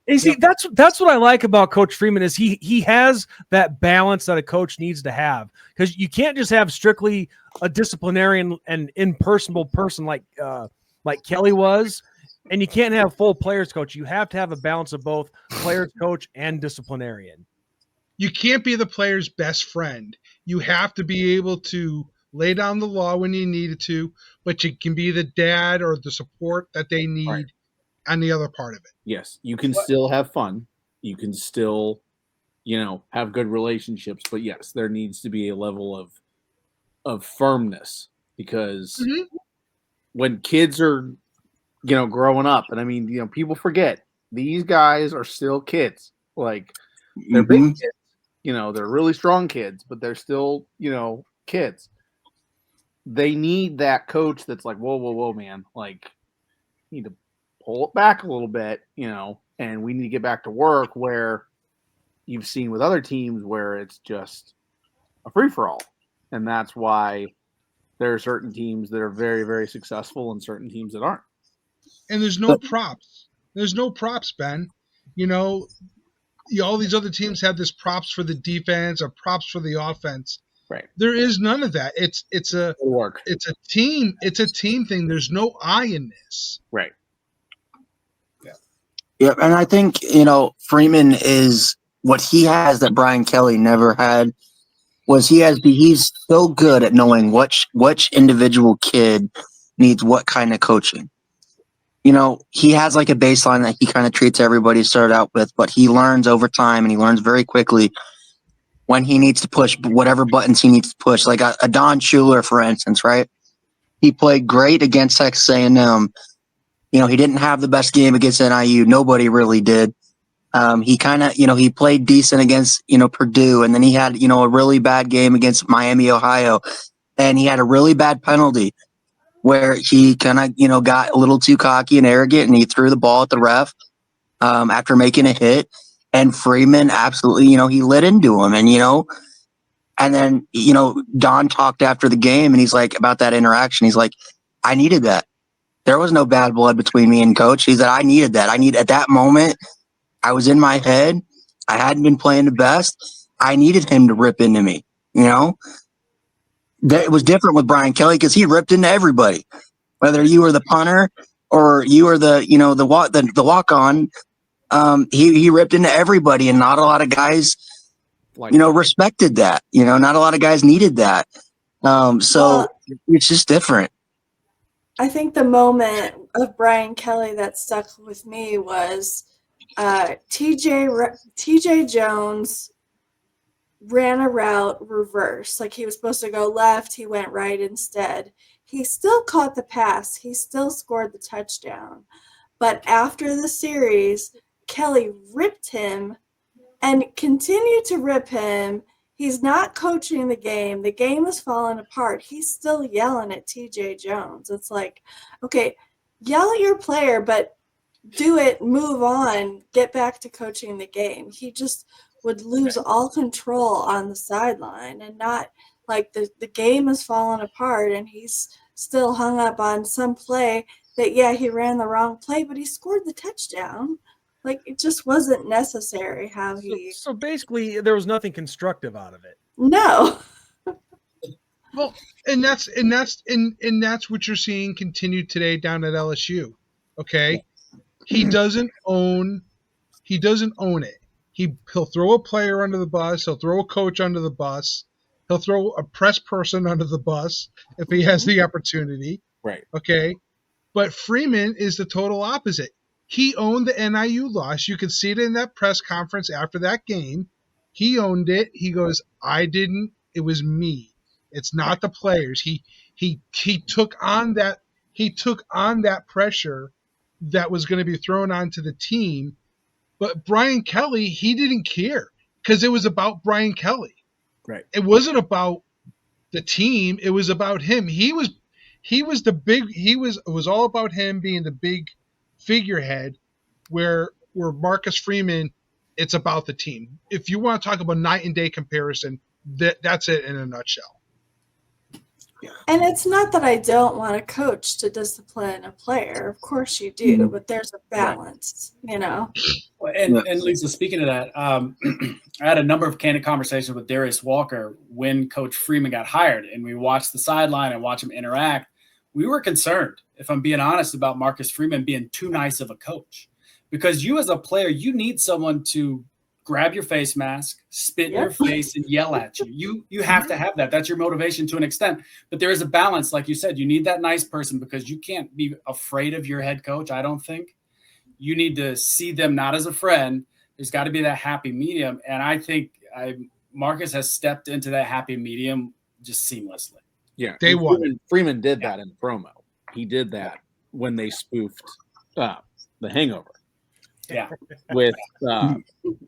You see, that's what I like about Coach Freeman is he has that balance that a coach needs to have, because you can't just have strictly a disciplinarian and impersonal person like Kelly was, and you can't have full players coach. You have to have a balance of both players coach and disciplinarian. You can't be the player's best friend. You have to be able to lay down the law when you need it to, but you can be the dad or the support that they need on the other part of it. Yes, you can still have fun. You can still, have good relationships. But yes, there needs to be a level of firmness, because when kids are, growing up, and I mean, people forget these guys are still kids. Like they're big kids, they're really strong kids, but they're still, kids. They need that coach that's like, whoa, man, like you need to pull it back a little bit, and we need to get back to work, where you've seen with other teams where it's just a free-for-all. And that's why there are certain teams that are very, very successful and certain teams that aren't. And there's no props. There's no props, Ben. All these other teams have this props for the defense or props for the offense. Right. There is none of that. It's a team. It's a team thing. There's no I in this. Right. Yeah, and I think Freeman is what he has that Brian Kelly never had was he's so good at knowing which individual kid needs what kind of coaching. You know, he has like a baseline that he kind of treats everybody started out with, but he learns over time and he learns very quickly when he needs to push whatever buttons he needs to push. Like a Don Schuler, for instance, right? He played great against Texas A&M. You know, he didn't have the best game against NIU. Nobody really did. He kind of, he played decent against, Purdue, and then he had, a really bad game against Miami, Ohio, and he had a really bad penalty where he kind of, got a little too cocky and arrogant, and he threw the ball at the ref after making a hit, and Freeman absolutely, he lit into him, and then, Don talked after the game, and he's like, about that interaction, he's like, I needed that. There was no bad blood between me and coach. He said, I needed that. At that moment, I was in my head. I hadn't been playing the best. I needed him to rip into me, That it was different with Brian Kelly because he ripped into everybody, whether you were the punter or you were the walk on. He ripped into everybody, and not a lot of guys, respected that. Not a lot of guys needed that. So it's just different. I think the moment of Brian Kelly that stuck with me was TJ Jones ran a route reverse. Like he was supposed to go left, he went right instead. He still caught the pass. He still scored the touchdown. But after the series, Kelly ripped him and continued to rip him. He's not coaching the game. The game is falling apart. He's still yelling at TJ Jones. It's like, okay, yell at your player, but do it, move on, get back to coaching the game. He just would lose all control on the sideline, and not like the game is falling apart and he's still hung up on some play that, yeah, he ran the wrong play, but he scored the touchdown. Like, it just wasn't necessary how he. So basically, there was nothing constructive out of it. No. Well, and that's what you're seeing continue today down at LSU. Okay, he doesn't own it. He'll throw a player under the bus. He'll throw a coach under the bus. He'll throw a press person under the bus if he has the opportunity. Right. Okay, but Freeman is the total opposite. He owned the NIU loss. You could see it in that press conference after that game. He owned it. He goes, I didn't. It was me. It's not the players. He took on that pressure that was going to be thrown onto the team. But Brian Kelly, he didn't care because it was about Brian Kelly. Right. It wasn't about the team. It was about him. It was all about him being the big figurehead, where Marcus Freeman, it's about the team. If you want to talk about night and day comparison, that's it in a nutshell. And it's not that I don't want a coach to discipline a player. Of course you do, but there's a balance, And Lisa, speaking of that, I had a number of candid conversations with Darius Walker when Coach Freeman got hired, and we watched the sideline and watched him interact. We were concerned, if I'm being honest, about Marcus Freeman being too nice of a coach, because you as a player, you need someone to grab your face mask, spit in your face, and yell at you. You have to have that. That's your motivation to an extent. But there is a balance. Like you said, you need that nice person because you can't be afraid of your head coach, I don't think. You need to see them not as a friend. There's got to be that happy medium. And I think Marcus has stepped into that happy medium just seamlessly. Yeah. Day one. Freeman did that in the promo. He did that when they spoofed The Hangover. Yeah. With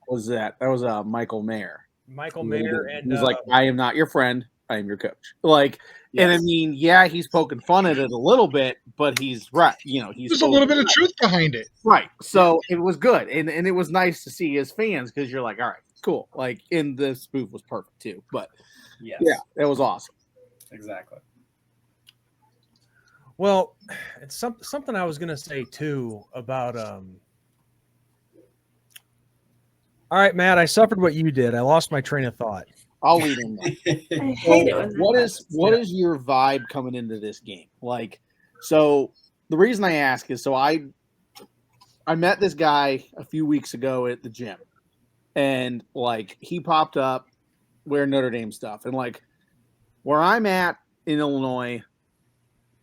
was that was Michael Mayer. Michael Mayer, and he's like, I am not your friend, I am your coach. Like, yes. And I mean, yeah, he's poking fun at it a little bit, but he's right. There's a little bit of truth behind it. Right. So it was good. And it was nice to see his fans, because you're like, all right, cool. Like, and the spoof was perfect too. But yeah, it was awesome. Exactly. Well, it's something I was going to say too about all right, Matt, I suffered what you did. I lost my train of thought. I'll lead in there. I hate it. What is your vibe coming into this game? Like, so the reason I ask is, so I met this guy a few weeks ago at the gym, and like he popped up wearing Notre Dame stuff, and like where I'm at in Illinois,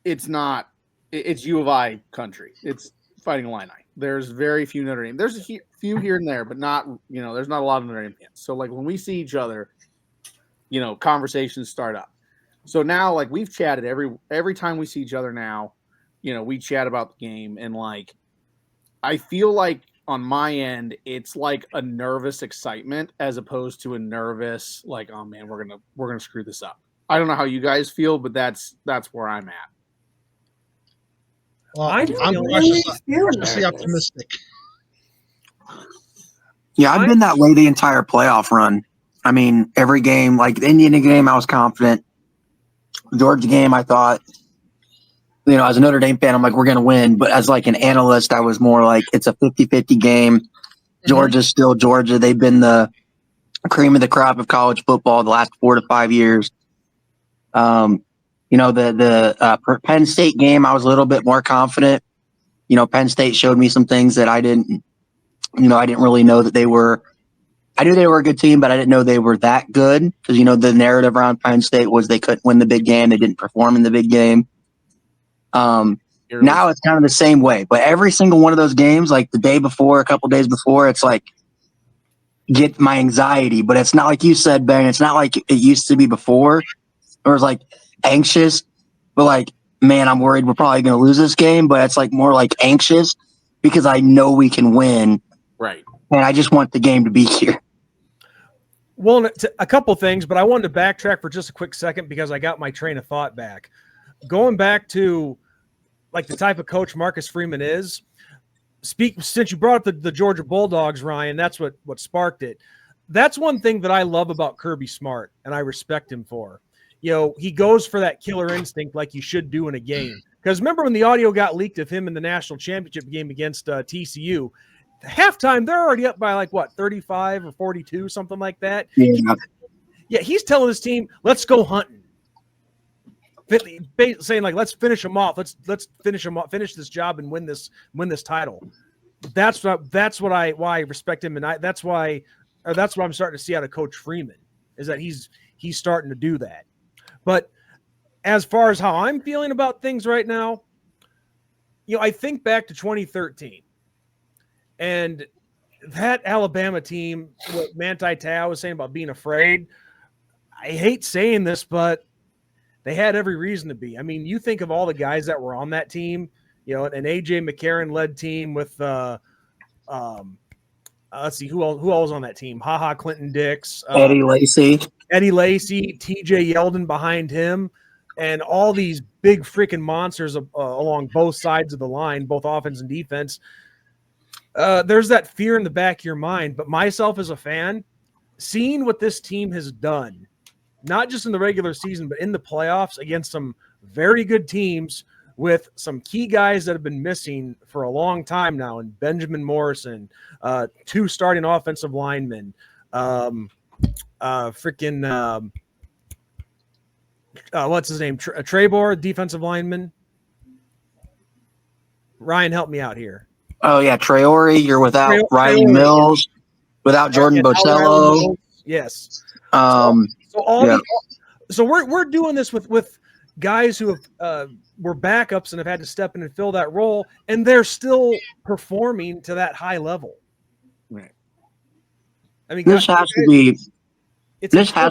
it's not. It's U of I country. It's Fighting Illini. There's very few Notre Dame. There's a few here and there, but not. There's not a lot of Notre Dame fans. So like when we see each other, conversations start up. So now like we've chatted every time we see each other now. We chat about the game, and like I feel like on my end, it's like a nervous excitement as opposed to a nervous like, oh man, we're gonna screw this up. I don't know how you guys feel, but that's where I'm at. Well, I I'm feel cautiously optimistic. Yeah, I've been that way the entire playoff run. I mean, every game, like the Indiana game, I was confident. Georgia game, I thought, as a Notre Dame fan, I'm like, we're going to win. But as like an analyst, I was more like, it's a 50-50 game. Georgia's still Georgia. They've been the cream of the crop of college football the last 4 to 5 years. The Penn State game, I was a little bit more confident. Penn State showed me some things that I didn't really know that they were. I knew they were a good team, but I didn't know they were that good because, the narrative around Penn State was they couldn't win the big game. They didn't perform in the big game. Now it's kind of the same way, but every single one of those games, like the day before, a couple days before, it's like get my anxiety, but it's not like you said, Ben. It's not like it used to be before. It was like anxious, but like, man, I'm worried we're probably going to lose this game, but it's like more like anxious because I know we can win. Right. And I just want the game to be here. Well, a couple things, but I wanted to backtrack for just a quick second because I got my train of thought back. Going back to like the type of coach Marcus Freeman is, since you brought up the Georgia Bulldogs, Ryan, that's what sparked it. That's one thing that I love about Kirby Smart, and I respect him for. He goes for that killer instinct like you should do in a game. Because remember when the audio got leaked of him in the national championship game against TCU, halftime, they're already up by 35 or 42, something like that. Yeah, he's telling his team, let's go hunting. Saying let's finish them off. Let's finish them off, finish this job and win this title. That's why I respect him, and that's what I'm starting to see out of Coach Freeman is that he's starting to do that. But as far as how I'm feeling about things right now, I think back to 2013 and that Alabama team, what Manti Te'o was saying about being afraid. I hate saying this, but they had every reason to be. I mean, you think of all the guys that were on that team, an A.J. McCarron-led team with, let's see, who else was on that team? Clinton Dix. Eddie Lacy, T.J. Yeldon behind him, and all these big freaking monsters along both sides of the line, both offense and defense. There's that fear in the back of your mind. But myself as a fan, seeing what this team has done, not just in the regular season, but in the playoffs against some very good teams with some key guys that have been missing for a long time now, and Benjamin Morrison, 2 starting offensive linemen, what's his name? Trebor, defensive lineman. Ryan, help me out here. Oh yeah, Traore. You're without Riley Mills, without Jordan Bocello. Yes. So we're doing this with guys who were backups and have had to step in and fill that role, and they're still performing to that high level. Right. I mean, this has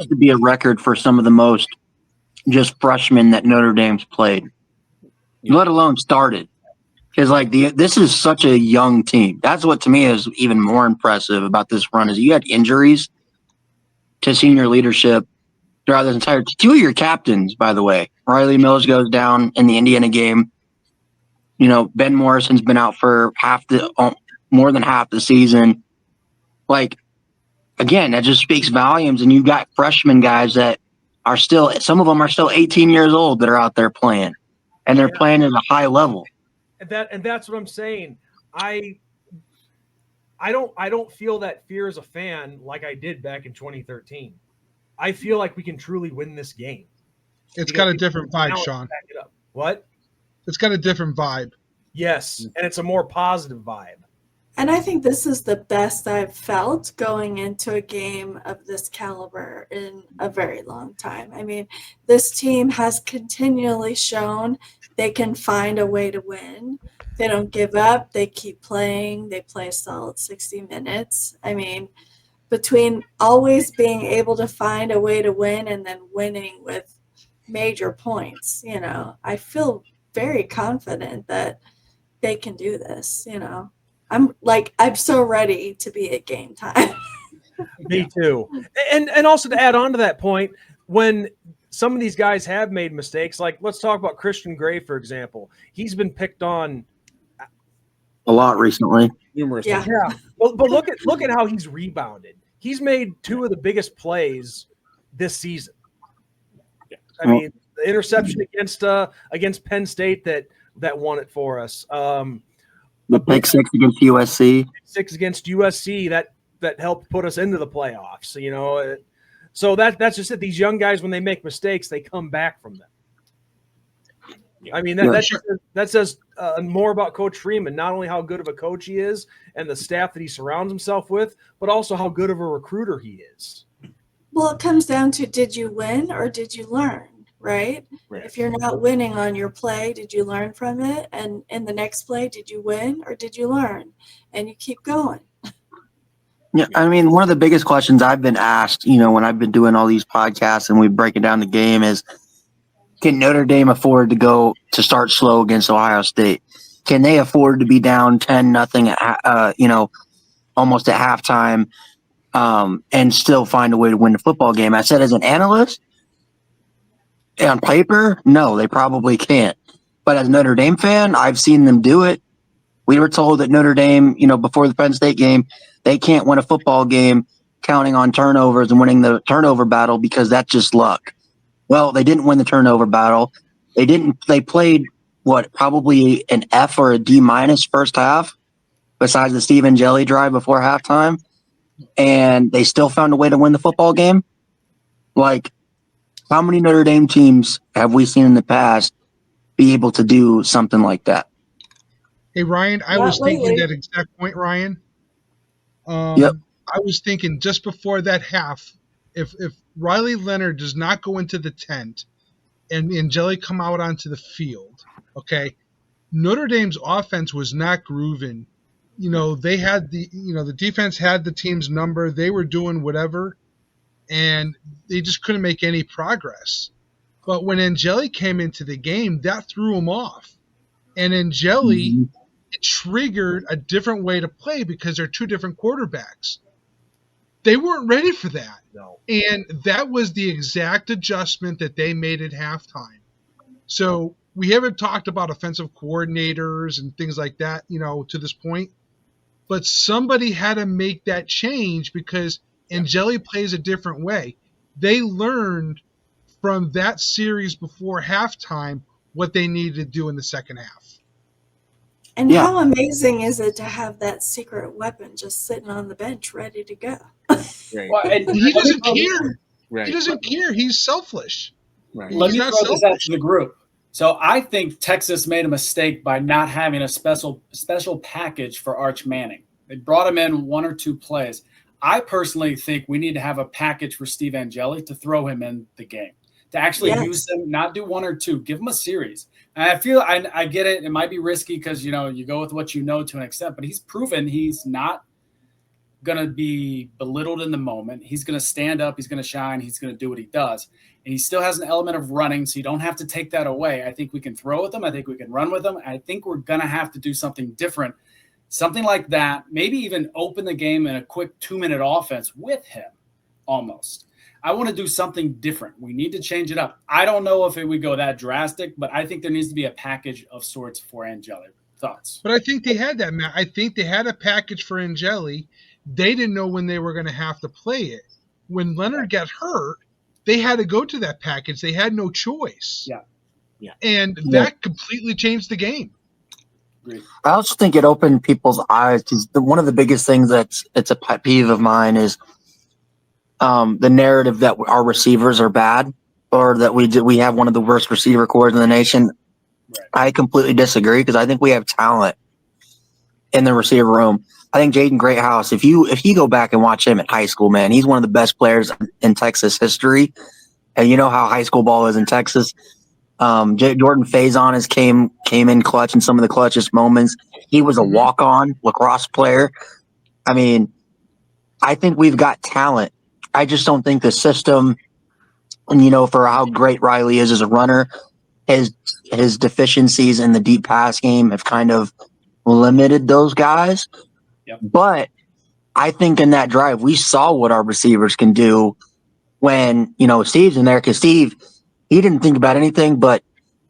to be a record for some of the most just freshmen that Notre Dame's played, let alone started. Because this is such a young team. That's what to me is even more impressive about this run is you had injuries to senior leadership throughout this entire. 2 of your captains, by the way, Riley Mills goes down in the Indiana game. Ben Morrison's been out for more than half the season. Again, that just speaks volumes. And you've got freshman guys that are still, some of them are still 18 years old that are out there playing, and they're playing at a high level. And that's what I'm saying. I don't feel that fear as a fan like I did back in 2013. I feel like we can truly win this game. It's got a different vibe, Sean. What? It's got a different vibe. Yes, and it's a more positive vibe. And I think this is the best I've felt going into a game of this caliber in a very long time. I mean, this team has continually shown they can find a way to win. They don't give up. They keep playing. They play a solid 60 minutes. I mean, between always being able to find a way to win and then winning with major points, I feel very confident that they can do this, I'm so ready to be at game time. Me too. And also to add on to that point, when some of these guys have made mistakes, like let's talk about Christian Gray, for example. He's been picked on a lot recently. Numerous Yeah. times. Yeah. But look at how he's rebounded. He's made two of the biggest plays this season. I mean, the interception against Penn State that won it for us. The pick six against USC. 6 against USC that helped put us into the playoffs. So that's just it. These young guys, when they make mistakes, they come back from them. I mean, that says more about Coach Freeman, not only how good of a coach he is and the staff that he surrounds himself with, but also how good of a recruiter he is. Well, it comes down to, did you win or did you learn, right? If you're not winning on your play, did you learn from it? And in the next play, did you win or did you learn? And you keep going. Yeah, I mean, one of the biggest questions I've been asked, when I've been doing all these podcasts and we breaking down the game is, can Notre Dame afford to start slow against Ohio State? Can they afford to be down 10-0, almost at halftime, and still find a way to win the football game? I said, as an analyst, on paper, no, they probably can't. But as a Notre Dame fan, I've seen them do it. We were told that Notre Dame, before the Penn State game, they can't win a football game counting on turnovers and winning the turnover battle because that's just luck. Well, they didn't win the turnover battle. They played probably an F or a D- first half, besides the Steve Angeli drive before halftime, and they still found a way to win the football game. Like, how many Notre Dame teams have we seen in the past be able to do something like that? Hey, Ryan, I Not was thinking lately. that exact point, Ryan. Yep. I was thinking just before that half, if Riley Leonard does not go into the tent and Angeli come out onto the field, okay, Notre Dame's offense was not grooving. They had the defense had the team's number. They were doing whatever, and they just couldn't make any progress. But when Angeli came into the game, that threw them off. And Angeli it triggered a different way to play because they're two different quarterbacks. They weren't ready for that. No. And that was the exact adjustment that they made at halftime. So we haven't talked about offensive coordinators and things like that, to this point. But somebody had to make that change because Angeli plays a different way. They learned from that series before halftime what they needed to do in the second half. And Yeah. how amazing is it to have that secret weapon just sitting on the bench ready to go? Right. Well, and He doesn't care. Right. He doesn't care. He's selfish. Right. let He's me not throw this out selfish. to the group. So I think Texas made a mistake by not having a special package for Arch Manning. They brought him in one or two plays. I personally think we need to have a package for Steve Angeli to throw him in the game, to actually use him, not do one or two, give him a series. And I feel I get it. It might be risky because, you go with what you know to an extent, but he's proven he's not going to be belittled in the moment. He's going to stand up. He's going to shine. He's going to do what he does. And he still has an element of running, so you don't have to take that away. I think we can throw with him. I think we can run with him. I think we're going to have to do something different, something like that, maybe even open the game in a quick 2-minute offense with him almost. I want to do something different. We need to change it up. I don't know if we go that drastic, but I think there needs to be a package of sorts for Angeli. Thoughts? But I think they had that, Matt. I think they had a package for Angeli. They didn't know when they were going to have to play it. When Leonard got hurt, they had to go to that package. They had no choice. Yeah. And that completely changed the game. Agreed. I also think it opened people's eyes because one of the biggest things it's a pet peeve of mine is the narrative that our receivers are bad or that we have one of the worst receiver cores in the nation. Right. I completely disagree because I think we have talent in the receiver room. I think Jaden Greathouse, if you go back and watch him in high school, man, he's one of the best players in Texas history. And you know how high school ball is in Texas. Jordan Faison came in clutch in some of the clutchest moments. He was a walk-on lacrosse player. I mean, I think we've got talent. I just don't think the system, for how great Riley is as a runner, his deficiencies in the deep pass game have kind of limited those guys. Yep. But I think in that drive, we saw what our receivers can do when, Steve's in there, because Steve, he didn't think about anything but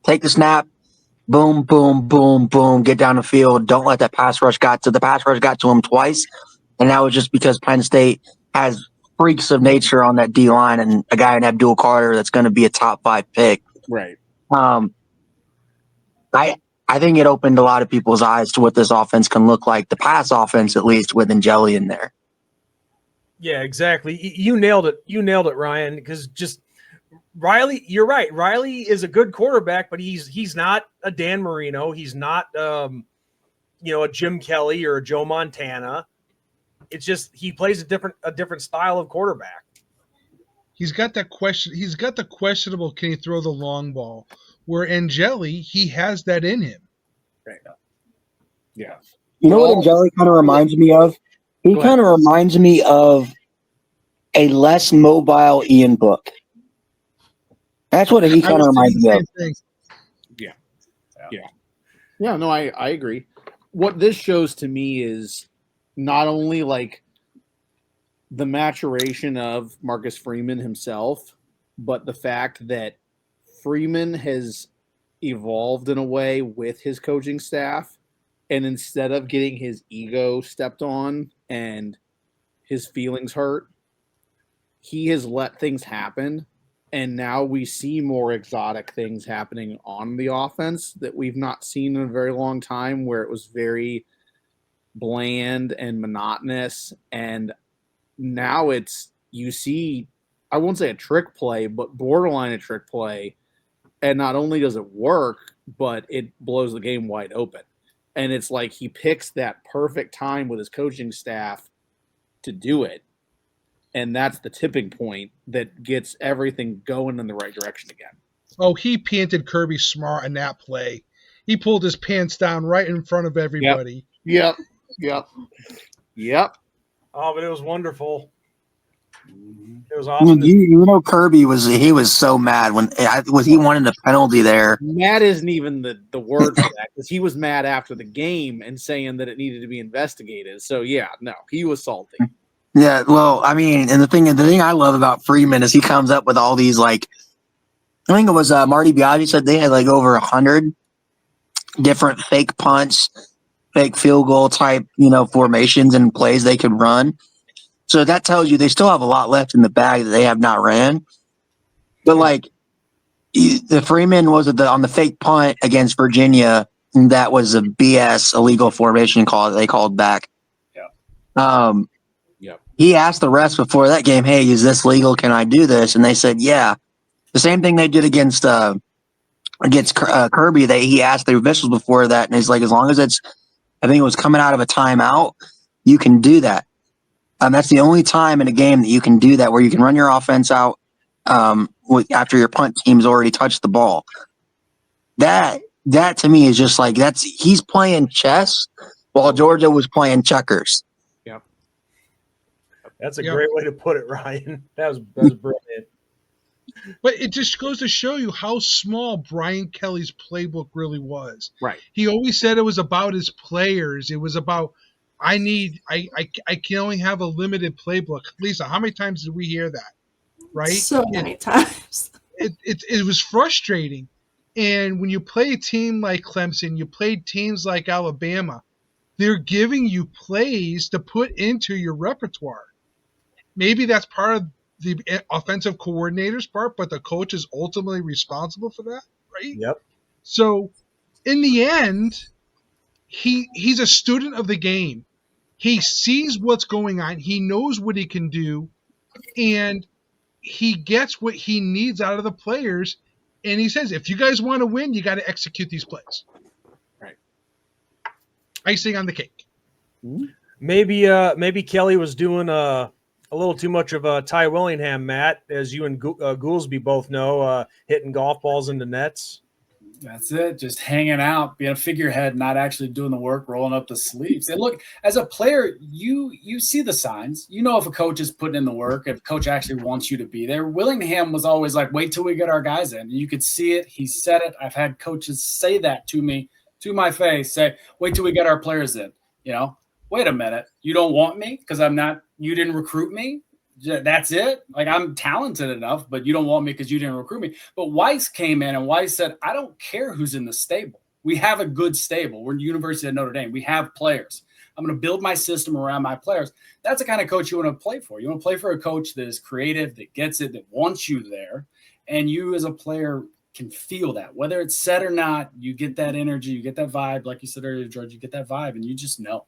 take the snap, boom, boom, boom, boom, get down the field. Don't let that pass rush the pass rush got to him twice. And that was just because Penn State has freaks of nature on that D line and a guy in Abdul Carter that's going to be a top 5 pick. Right. I think it opened a lot of people's eyes to what this offense can look like, the pass offense, at least, with Angeli in there. Yeah, exactly. You nailed it. You nailed it, Ryan, because just Riley, you're right. Riley is a good quarterback, but he's not a Dan Marino. He's not, a Jim Kelly or a Joe Montana. It's just he plays a different style of quarterback. He's got that question. He's got the questionable. Can he throw the long ball? Where Angeli, he has that in him. Right. Yeah. You know what Angeli kind of reminds me of? He kind of reminds me of a less mobile Ian Book. That's what he kind of reminds me of. Yeah. Yeah, no, I agree. What this shows to me is not only like the maturation of Marcus Freeman himself, but the fact that Freeman has evolved in a way with his coaching staff, and instead of getting his ego stepped on and his feelings hurt, he has let things happen, and now we see more exotic things happening on the offense that we've not seen in a very long time, where it was very bland and monotonous, and now you see, I won't say a trick play, but borderline a trick play. And not only does it work, but it blows the game wide open. And it's like he picks that perfect time with his coaching staff to do it. And that's the tipping point that gets everything going in the right direction again. Oh, he panted Kirby Smart in that play. He pulled his pants down right in front of everybody. Yep. Oh, but it was wonderful. It was awesome. Kirby was so mad when he wanted a penalty there. Mad isn't even the word for that, because he was mad after the game and saying that it needed to be investigated. So yeah, no, he was salty. Yeah, well, I mean, and the thing I love about Freeman is he comes up with all these, like, I think it was Marty Biaggi said they had like over 100 different fake punts, fake field goal type, formations and plays they could run. So that tells you they still have a lot left in the bag that they have not ran. But like the Freeman was on the fake punt against Virginia, and that was a BS illegal formation call that they called back. Yeah. He asked the refs before that game, "Hey, is this legal? Can I do this?" And they said, "Yeah." The same thing they did against Kirby. He asked the officials before that, and he's like, "As long as I think it was coming out of a timeout, you can do that." That's the only time in a game that you can do that, where you can run your offense out after your punt team's already touched the ball. That to me is just like he's playing chess while Georgia was playing checkers. Yep. That's a great way to put it, Ryan. That was brilliant. But it just goes to show you how small Brian Kelly's playbook really was. Right. He always said it was about his players. It was about I can only have a limited playbook. Lisa, how many times did we hear that? Right? So many times. It was frustrating. And when you play a team like Clemson, you play teams like Alabama, they're giving you plays to put into your repertoire. Maybe that's part of the offensive coordinator's part, but the coach is ultimately responsible for that, right? Yep. So in the end, he's a student of the game. He sees what's going on. He knows what he can do, and he gets what he needs out of the players. And he says, if you guys want to win, you got to execute these plays. Right. Icing on the cake. Maybe Kelly was doing a little too much of a Ty Willingham, Matt, as you and Goolsby both know, hitting golf balls into nets. That's it. Just hanging out, being a figurehead, not actually doing the work, rolling up the sleeves. And look, as a player, you see the signs. You know if a coach is putting in the work, if a coach actually wants you to be there. Willingham was always like, wait till we get our guys in. You could see it. He said it. I've had coaches say that to me, to my face, say, wait till we get our players in. Wait a minute. You don't want me because you didn't recruit me? That's it. Like, I'm talented enough, but you don't want me because you didn't recruit me. But Weiss came in and Weiss said, I don't care who's in the stable. We have a good stable. We're in the University of Notre Dame. We have players. I'm going to build my system around my players. That's the kind of coach you want to play for. You want to play for a coach that is creative, that gets it, that wants you there. And you as a player can feel that. Whether it's said or not, you get that energy, you get that vibe. Like you said earlier, George, you get that vibe and you just know.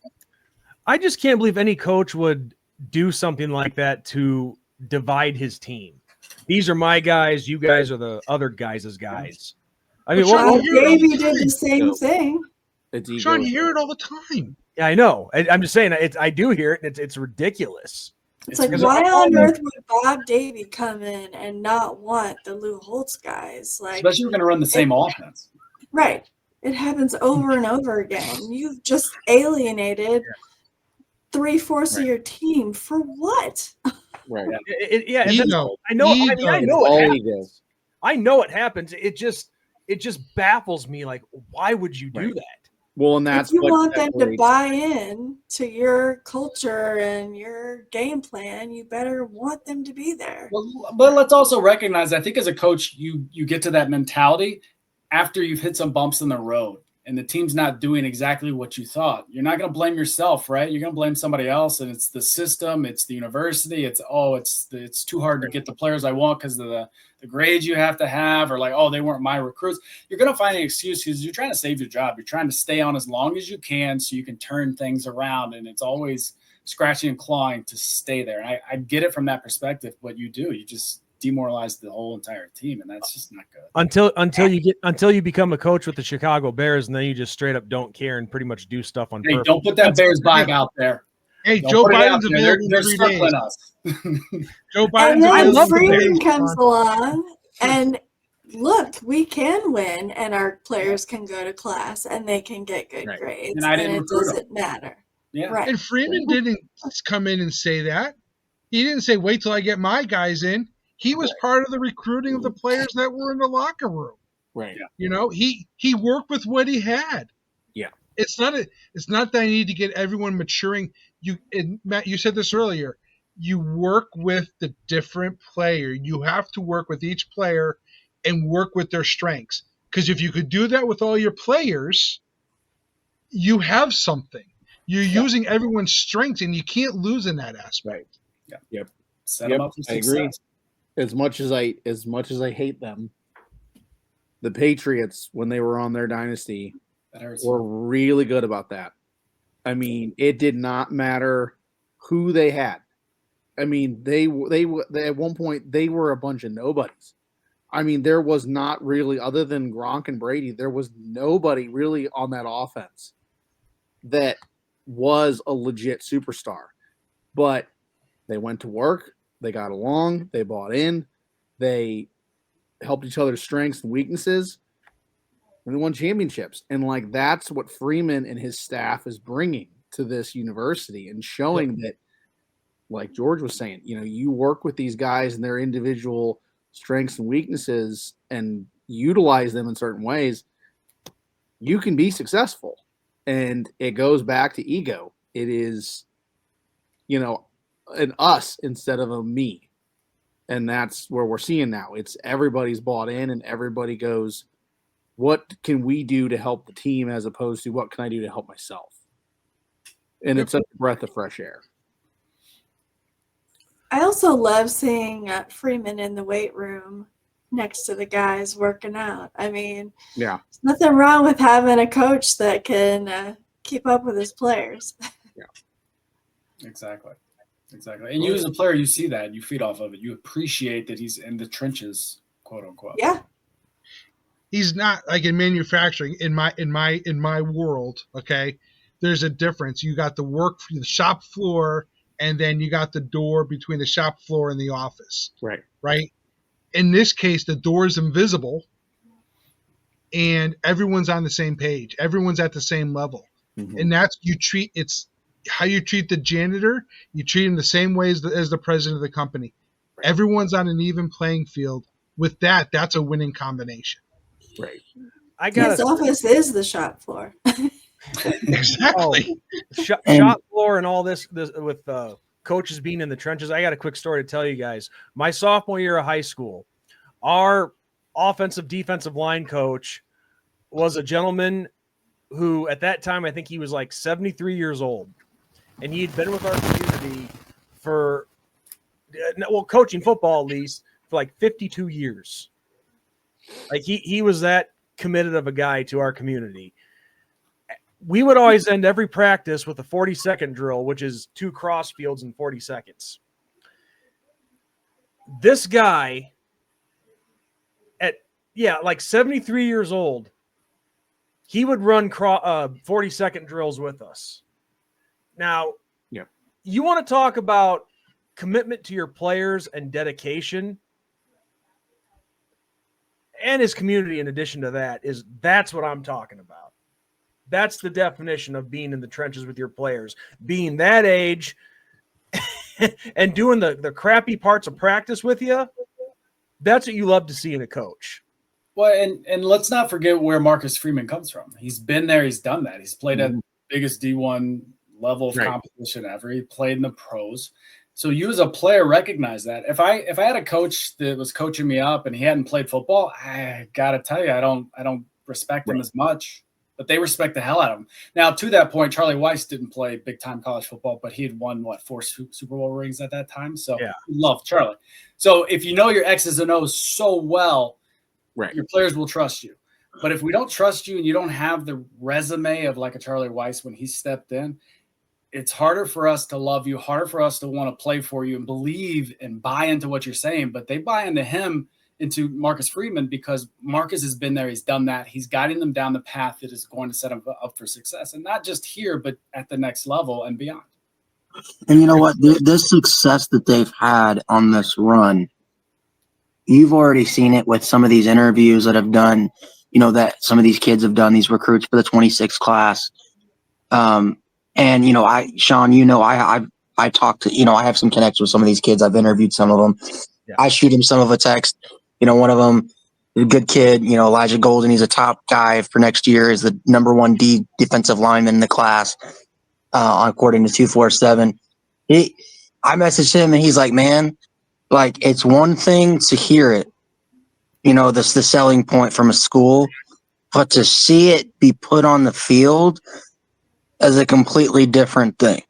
I just can't believe any coach would do something like that to divide his team. These are my guys. You guys are the other guys' guys. I mean, Davey did the same thing. Sean, you hear it all the time. Yeah, I know. I'm just saying. I do hear it. It's ridiculous. It's like, why on earth would Bob Davey come in and not want the Lou Holtz guys? Like, especially if you're going to run the same offense. Right. It happens over and over again. You've just alienated 3/4 of your team for what? Right. I know it happens. I know it happens. It just baffles me. Like, why would you do that? Well, and that's if you want them to buy in to your culture and your game plan, you better want them to be there. Well, but let's also recognize, I think as a coach, you get to that mentality after you've hit some bumps in the road and the team's not doing exactly what you thought. You're not going to blame yourself, right? You're going to blame somebody else, and it's the system, it's the university, it's too hard to get the players I want because of the grades you have to have, or like, oh, they weren't my recruits. You're going to find an excuse because you're trying to save your job. You're trying to stay on as long as you can so you can turn things around, and it's always scratching and clawing to stay there. And I get it from that perspective. What you do, you just demoralize the whole entire team, and that's just not good. Until you become a coach with the Chicago Bears, and then you just straight up don't care and pretty much do stuff on purpose. Don't put that Bears vibe out there. Hey, Joe Biden's available they're in 3 days. us. Joe Biden's and then Freeman comes along, and look, we can win, and our players can go to class, and they can get good grades, and it doesn't matter. Yeah, right. And Freeman didn't come in and say that. He didn't say, "Wait till I get my guys in." He was part of the recruiting of the players that were in the locker room. Right. You know, he worked with what he had. Yeah. It's not that I need to get everyone maturing. Matt, you said this earlier. You work with the different player. You have to work with each player and work with their strengths. Because if you could do that with all your players, you have something. You're using everyone's strengths, and you can't lose in that aspect. Yeah. Yep. Set them up for success. I agree. As much as I hate them, the Patriots, when they were on their dynasty, were really good about that. I mean, it did not matter who they had. I mean, they at one point they were a bunch of nobodies. I mean, there was not really, other than Gronk and Brady, there was nobody really on that offense that was a legit superstar. But they went to work. They got along. They bought in. They helped each other's strengths and weaknesses, and they won championships. And like that's what Freeman and his staff is bringing to this university and showing that, like George was saying, you know, you work with these guys and their individual strengths and weaknesses and utilize them in certain ways, you can be successful. And it goes back to ego. It is, you know, an us instead of a me. And that's where we're seeing now. It's everybody's bought in and everybody goes, what can we do to help the team as opposed to what can I do to help myself? And it's a breath of fresh air. I also love seeing Freeman in the weight room next to the guys working out. I mean, yeah, there's nothing wrong with having a coach that can keep up with his players. Yeah, exactly. And you as a player, you see that, you feed off of it. You appreciate that he's in the trenches, quote unquote. Yeah. He's not like in manufacturing in my world, okay? there's a difference. You got the shop floor, and then you got the door between the shop floor and the office. Right. In this case, the door is invisible, and everyone's on the same page. Everyone's at the same level. Mm-hmm. And that's it's how you treat the janitor. You treat him the same way as the president of the company. Right. Everyone's on an even playing field. With that, that's a winning combination. Right. His office is the shop floor. Exactly. Shop floor and all this with coaches being in the trenches. I got a quick story to tell you guys. My sophomore year of high school, our offensive defensive line coach was a gentleman who at that time, I think he was like 73 years old. And he had been with our community for, coaching football at least, for like 52 years. Like he was that committed of a guy to our community. We would always end every practice with a 40-second drill, which is 2 cross fields in 40 seconds. This guy like 73 years old, he would run 40-second drills with us. Now, you want to talk about commitment to your players and dedication, and his community in addition to that's what I'm talking about. That's the definition of being in the trenches with your players, being that age and doing the crappy parts of practice with you. That's what you love to see in a coach. Well, and let's not forget where Marcus Freeman comes from. He's been there. He's done that. He's played at the biggest D1 level of competition ever. He played in the pros. So you as a player recognize that. If I had a coach that was coaching me up and he hadn't played football, I gotta tell you, I don't respect him as much. But they respect the hell out of him. Now, to that point, Charlie Weiss didn't play big-time college football, but he had won, 4 Super Bowl rings at that time? So love Charlie. So if you know your X's and O's so well, your players will trust you. But if we don't trust you and you don't have the resume of like a Charlie Weiss when he stepped in, it's harder for us to love you, harder for us to want to play for you and believe and buy into what you're saying. But they buy into Marcus Freeman because Marcus has been there. He's done that. He's guiding them down the path that is going to set them up for success. And not just here, but at the next level and beyond. And you know what? This success that they've had on this run, you've already seen it with some of these interviews that have done, that some of these kids have done, these recruits for the 26 class. And, Sean, I talked to, I have some connections with some of these kids. I've interviewed some of them. Yeah. I shoot him some of a text. One of them, a good kid, Elijah Golden, he's a top guy for next year, is the number 1 defensive lineman in the class, according to 247. I messaged him and he's like, man, like, it's one thing to hear it, that's the selling point from a school, but to see it be put on the field is a completely different thing.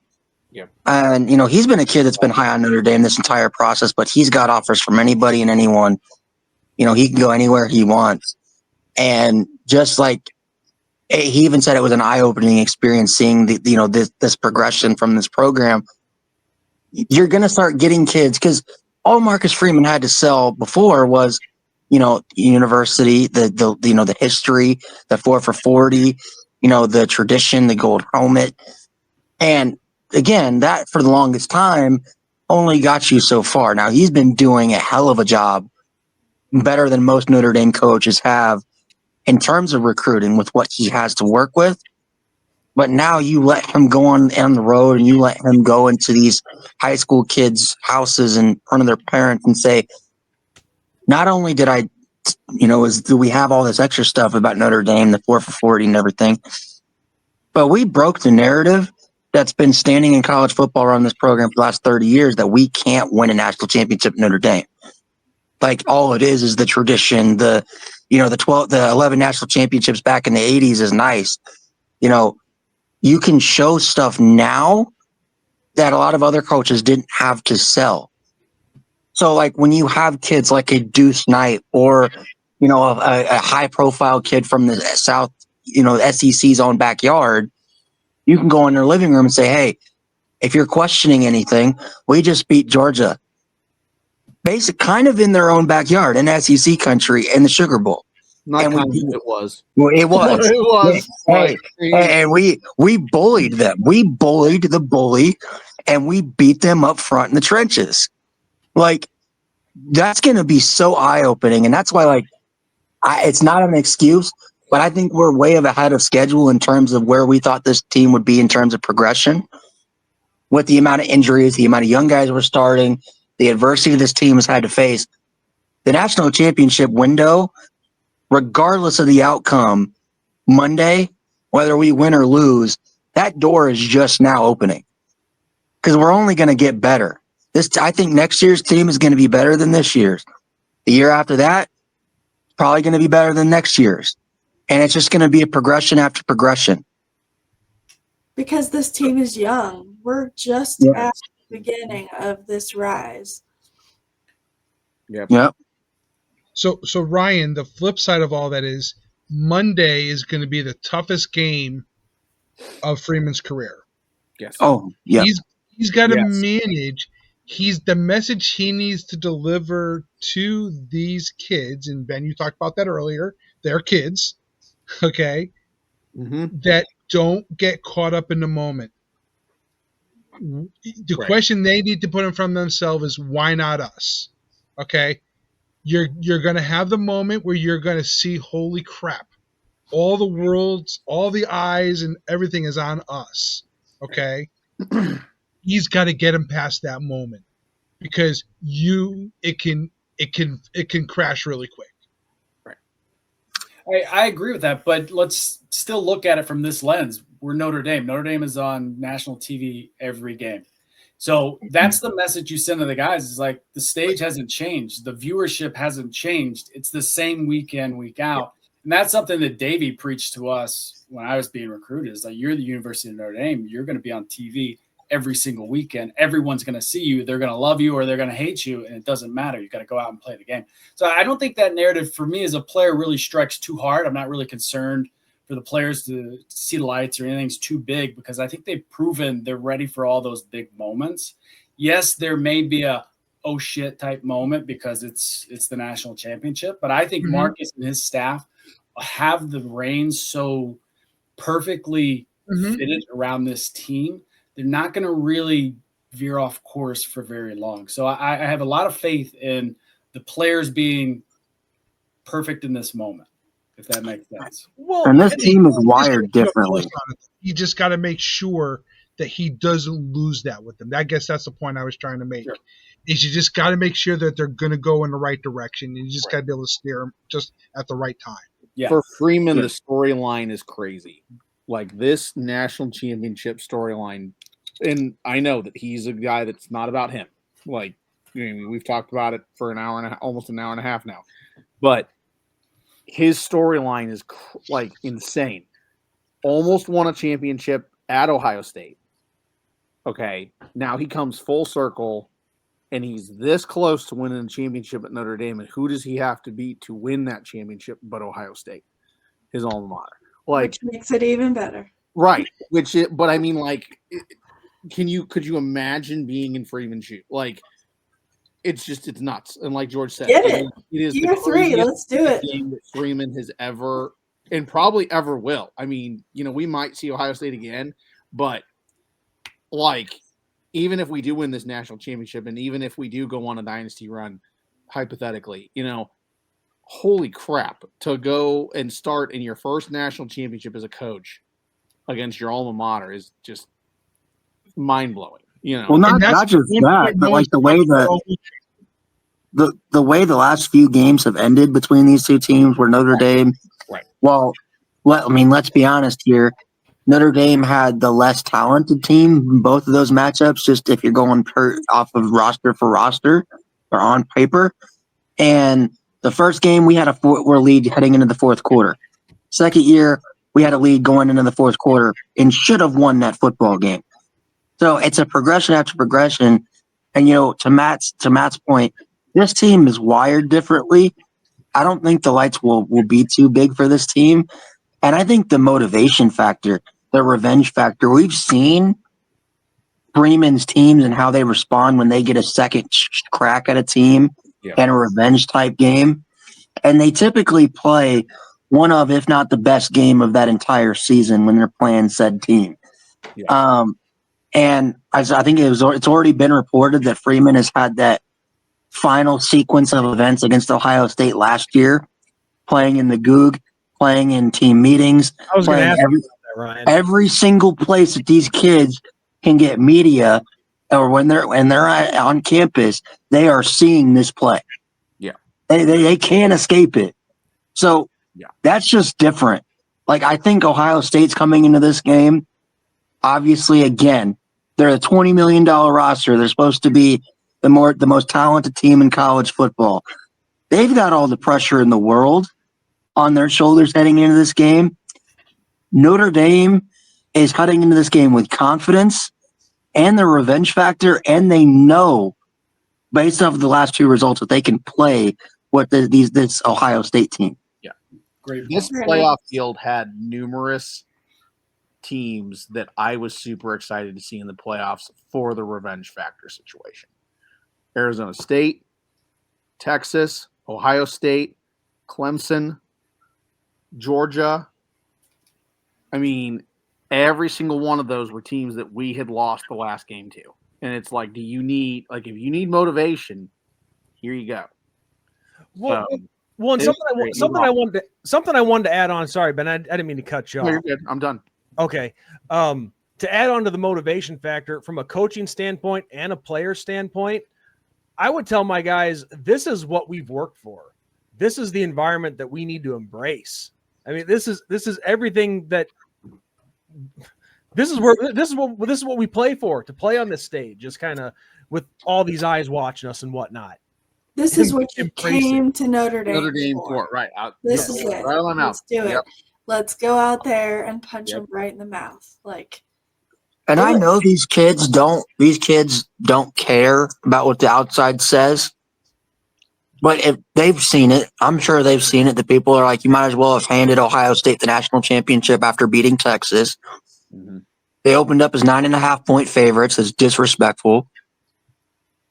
Yeah. And, he's been a kid that's been high on Notre Dame this entire process, but he's got offers from anybody and anyone. He can go anywhere he wants. And just like he even said, it was an eye-opening experience seeing this progression from this program. You're going to start getting kids, because all Marcus Freeman had to sell before was, university, the history, the 4 for 40, the tradition, the gold helmet. And again, that for the longest time only got you so far. Now he's been doing a hell of a job, better than most Notre Dame coaches have in terms of recruiting with what he has to work with. But now you let him go on the road and you let him go into these high school kids' houses in front of their parents and say, not only did I, do we have all this extra stuff about Notre Dame, the 4 for 40 and everything, but we broke the narrative that's been standing in college football around this program for the last 30 years that we can't win a national championship at Notre Dame. Like, all it is the tradition, the 11 national championships back in the 80s is nice. You can show stuff now that a lot of other coaches didn't have to sell. So, like, when you have kids like a Deuce Knight or, a high profile kid from the South, SEC's own backyard, you can go in their living room and say, hey, if you're questioning anything, we just beat Georgia. Basic, kind of in their own backyard in SEC country in the Sugar Bowl. Not And we kind of, beat it was. Well, it was. It was. Hey, and we bullied them. We bullied the bully, and we beat them up front in the trenches. Like, that's going to be so eye-opening, and that's why, like, it's not an excuse, but I think we're way ahead of schedule in terms of where we thought this team would be in terms of progression. With the amount of injuries, the amount of young guys we're starting, the adversity this team has had to face, the national championship window, regardless of the outcome, Monday, whether we win or lose, that door is just now opening because we're only going to get better. I think next year's team is going to be better than this year's. The year after that, probably going to be better than next year's. And it's just going to be a progression after progression. Because this team is young. We're just at the beginning of this rise. Yep. So Ryan, the flip side of all that is Monday is going to be the toughest game of Freeman's career. Yes. Oh, yeah. He's got to manage. He's the message he needs to deliver to these kids. And Ben, you talked about that earlier. They're kids, okay, that don't get caught up in the moment. The question they need to put in front of themselves is, why not us? Okay, you're going to have the moment where you're going to see, holy crap, all the worlds, all the eyes, and everything is on us. Okay, he's got to get him past that moment because it can crash really quick. I agree with that, but let's still look at it from this lens. We're Notre Dame. Notre Dame is on national TV every game. So that's the message you send to the guys is like the stage hasn't changed. The viewership hasn't changed. It's the same week in, week out. And that's something that Davey preached to us when I was being recruited is like, you're the University of Notre Dame. You're going to be on TV every single weekend. Everyone's going to see you. They're going to love you or they're going to hate you. And it doesn't matter. You got to go out and play the game. So I don't think that narrative for me as a player really strikes too hard. I'm not really concerned for the players to see the lights or anything's too big because I think they've proven they're ready for all those big moments. Yes, there may be a oh shit type moment because it's the national championship, but I think Marcus and his staff have the reins so perfectly fitted around this team. They're not going to really veer off course for very long. So I have a lot of faith in the players being perfect in this moment, if that makes sense. Well, and this team is wired differently. You just got to make sure that he doesn't lose that with them. I guess that's the point I was trying to make. Sure. Is you just got to make sure that they're going to go in the right direction, and you just got to be able to steer them just at the right time. Yeah. For Freeman, the storyline is crazy. Like this national championship storyline, and I know that he's a guy that's not about him. Like, we've talked about it for an hour and almost an hour and a half now, but his storyline is like insane. Almost won a championship at Ohio State. Okay, now he comes full circle, and he's this close to winning a championship at Notre Dame. And who does he have to beat to win that championship but Ohio State, his alma mater? Like, which makes it even better. Right. But I mean, like, could you imagine being in Freeman's shoes? Like, it's nuts. And like George said, it is year 3. Let's do it. Game that Freeman has ever and probably ever will. I mean, we might see Ohio State again, but like, even if we do win this national championship, and even if we do go on a dynasty run, hypothetically, holy crap, to go and start in your first national championship as a coach against your alma mater is just mind-blowing. Well, not just that, but like the way the last few games have ended between these two teams were Notre Dame. Right. Well, let's be honest here. Notre Dame had the less talented team in both of those matchups, just if you're going off of roster for roster or on paper. And the first game, we had a 4 lead heading into the fourth quarter. Second year, we had a lead going into the fourth quarter and should have won that football game. So it's a progression after progression. And, to Matt's point, this team is wired differently. I don't think the lights will be too big for this team. And I think the motivation factor, the revenge factor, we've seen Freeman's teams and how they respond when they get a second crack at a team in a revenge type game. and they typically play one of, if not the best game of that entire season when they're playing said team. Yeah. And I think it's already been reported that Freeman has had that final sequence of events against Ohio State last year, playing in the Goog, playing in team meetings, I was going to playing ask you about that, Ryan. every single place that these kids can get media, or when they're on campus, they are seeing this play. Yeah. They can't escape it. So that's just different. Like, I think Ohio State's coming into this game. Obviously, again, they're a $20 million roster. They're supposed to be the most talented team in college football. They've got all the pressure in the world on their shoulders heading into this game. Notre Dame is heading into this game with confidence and the revenge factor, and they know, based off of the last two results, that they can play what this Ohio State team. Yeah, Great. This playoff field had numerous teams that I was super excited to see in the playoffs for the revenge factor situation. Arizona State, Texas, Ohio State, Clemson, Georgia. I mean, every single one of those were teams that we had lost the last game to. And it's like, if you need motivation, here you go. Well, and something I wanted to add on. Sorry, Ben, I didn't mean to cut you off. No, you're good. I'm done. Okay. To add on to the motivation factor from a coaching standpoint and a player standpoint, I would tell my guys, this is what we've worked for. This is the environment that we need to embrace. I mean, this is everything that this is what we play for, to play on this stage, just kind of with all these eyes watching us and whatnot. This is what you came to Notre Dame for. Right. This is it. Right on Let's do it. Let's go out there and punch them right in the mouth. And I know these kids don't care about what the outside says. But if they've seen it, I'm sure they've seen it. The people are like, you might as well have handed Ohio State the national championship after beating Texas. Mm-hmm. They opened up as 9.5-point favorites. It's disrespectful.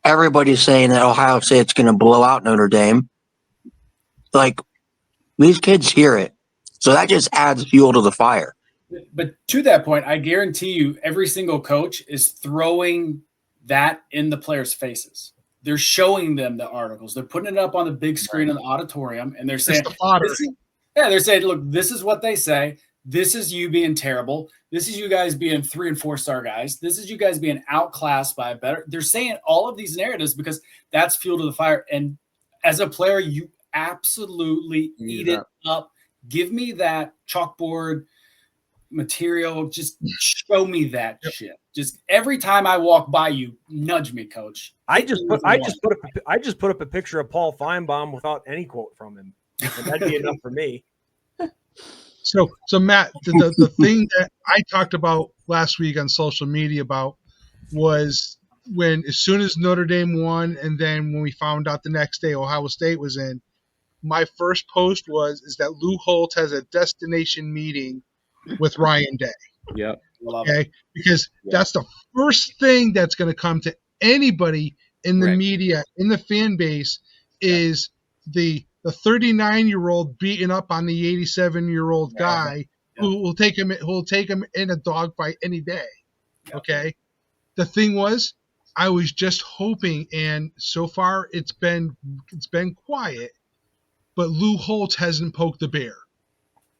Everybody's saying that Ohio State's going to blow out Notre Dame. Like, these kids hear it. So that just adds fuel to the fire. But to that point, I guarantee you every single coach is throwing that in the players' faces. They're showing them the articles. They're putting it up on the big screen in the auditorium, and they're saying, they're saying, look, this is what they say. This is you being terrible. This is you guys being 3- and 4-star guys. This is you guys being outclassed by a better. They're saying all of these narratives because that's fuel to the fire. And as a player, you absolutely eat it up. Give me that chalkboard material. Just show me that shit. Just every time I walk by you, nudge me, coach. I just put up a picture of Paul Feinbaum without any quote from him. And that'd be enough for me. So Matt, the thing that I talked about last week on social media about was as soon as Notre Dame won, and then when we found out the next day Ohio State was in, my first post is that Lou Holtz has a destination meeting with Ryan Day. Yep. Okay, because that's the first thing that's going to come to anybody in the media, in the fan base, is the 39-year-old beating up on the 87-year-old guy who will take him in a dogfight any day. Okay, the thing was, I was just hoping, and so far it's been quiet, but Lou Holtz hasn't poked the bear,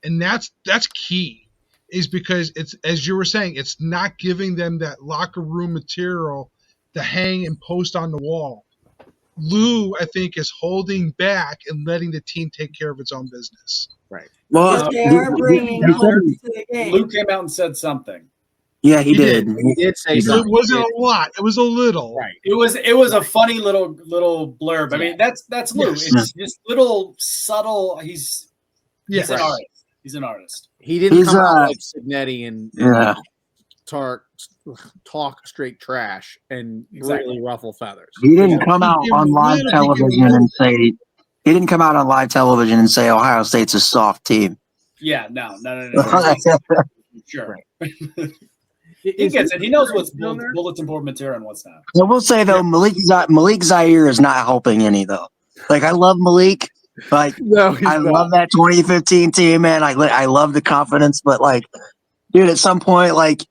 and that's key. Is because it's, as you were saying, it's not giving them that locker room material to hang and post on the wall. Lou, I think, is holding back and letting the team take care of its own business. Right. Well, they are bringing Holtz to the game. Lou came out and said something. Yeah, he did. He did say something. It wasn't a lot. It was a little. Right. It was a funny little blurb. I mean, that's Lou. Yes. It's just little subtle. He's an artist. He's an artist. He didn't come out like Signetti and talk straight trash and really ruffle feathers. He didn't come out on live television and say. He didn't come out on live television and say Ohio State's a soft team. Yeah, no. Sure. He gets it. He knows what's bulletin board material and what's not. I will say though, Malik Zaire is not helping any though. Like, I love Malik, Like, No, he's I not. love that 2015 team, man. I love the confidence, but like, dude, at some point, like,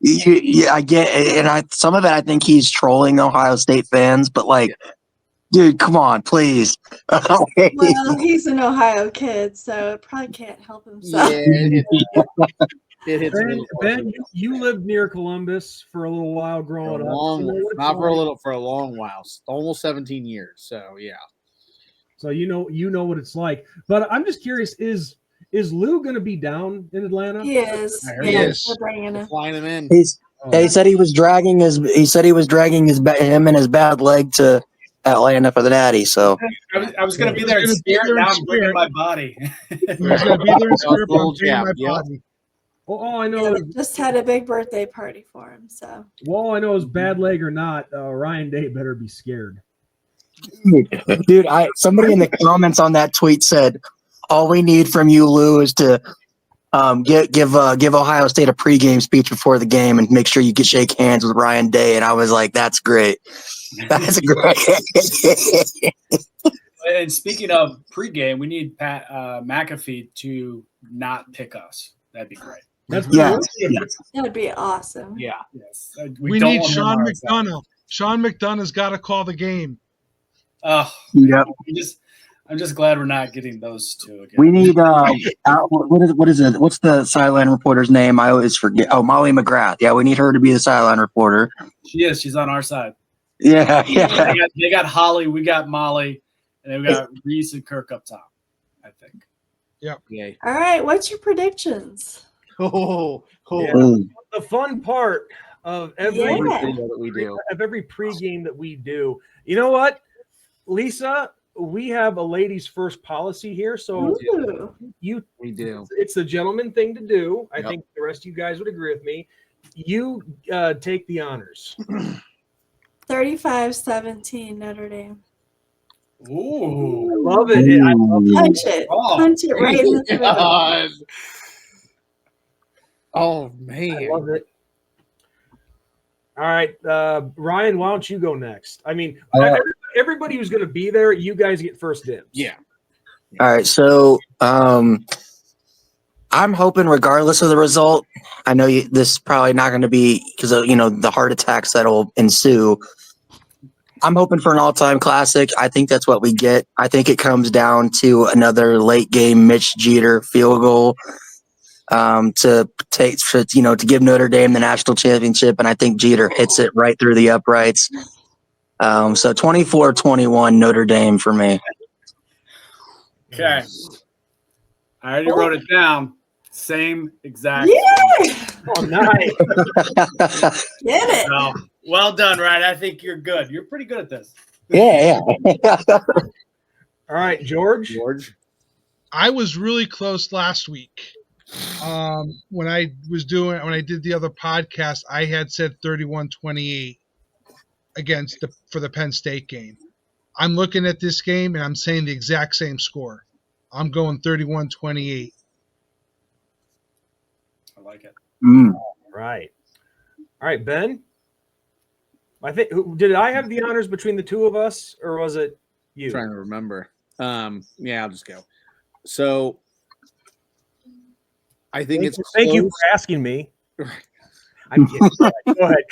I get it, and some of it I think he's trolling Ohio State fans, but like, dude, come on, please. Well, he's an Ohio kid, so probably can't help himself. Yeah, it hits a Ben, little closer. Ben, you lived near Columbus for a little while For growing a up. long, You know what it's not for a like. little, for a long while, almost 17 years. So yeah. So you know what it's like. But I'm just curious: is Lou going to be down in Atlanta? He is. I heard Yeah, he is. we're bringing They're him. flying him in. He said he was dragging his him and his bad leg to Atlanta for the Natty. So I was going to be there in He's gonna be spirit. there in Now I'm bringing spirit. my body. He's going to be there in spirit, but I'm Little bringing my jab, yep. body. Well, all I Yeah, know they is, just had a big birthday party for him. So bad leg or not, Ryan Day better be scared. dude, somebody in the comments on that tweet said, "All we need from you, Lou, is to give Ohio State a pregame speech before the game and make sure you can shake hands with Ryan Day." And I was like, "That's great. That's great." And speaking of pregame, we need Pat McAfee to not pick us. That'd be great. That's Yes. that would be awesome. Yeah. Yes. We don't need want him Sean on our side. McDonough. Sean McDonough's got to call the game. Oh, Yep. I'm just glad we're not getting those two again. We need what is it? What's the sideline reporter's name? I always forget. Oh, Molly McGrath. Yeah, we need her to be the sideline reporter. She is. She's on our side. Yeah. They got Holly. We got Molly, and then we got Reese and Kirk up top. I think. Yay. All right, what's your predictions? Oh, Yeah. The fun part of every Yeah. video that we do. pregame that we do. You know what, Lisa? We have a ladies' first policy here, so Ooh. We do. it's the gentleman thing to do. I Yep. think the rest of you guys would agree with me. You take the honors. 35-17 Notre Dame. Ooh. I love it. I love it. Punch it. Oh. Punch it right in the middle. God. Oh I man. love it. All right, Ryan, why don't you go next? I mean, everybody who's going to be there, you guys get first dibs. Yeah. All right, so I'm hoping, regardless of the result, I know this is probably not going to be because of the heart attacks that'll ensue. I'm hoping for an all-time classic. I think that's what we get. I think it comes down to another late game Mitch Jeter field goal to give Notre Dame the national championship, and I think Jeter hits it right through the uprights. So 24-21 Notre Dame for me. Okay. I already wrote it down. Same exact. Yeah. Oh, nice. Get it. So, well done, Ryan. I think you're good. You're pretty good at this. Yeah. All right, George. I was really close last week. When I did the other podcast, I had said 31-28 for the Penn State game. I'm looking at this game and I'm saying the exact same score. I'm going 31-28. I like it. Right. All right, Ben. I think did I have the honors between the two of us, or was it you? I'm trying to remember. Yeah, I'll just go. So I think it's Thank you for asking me. I'm kidding.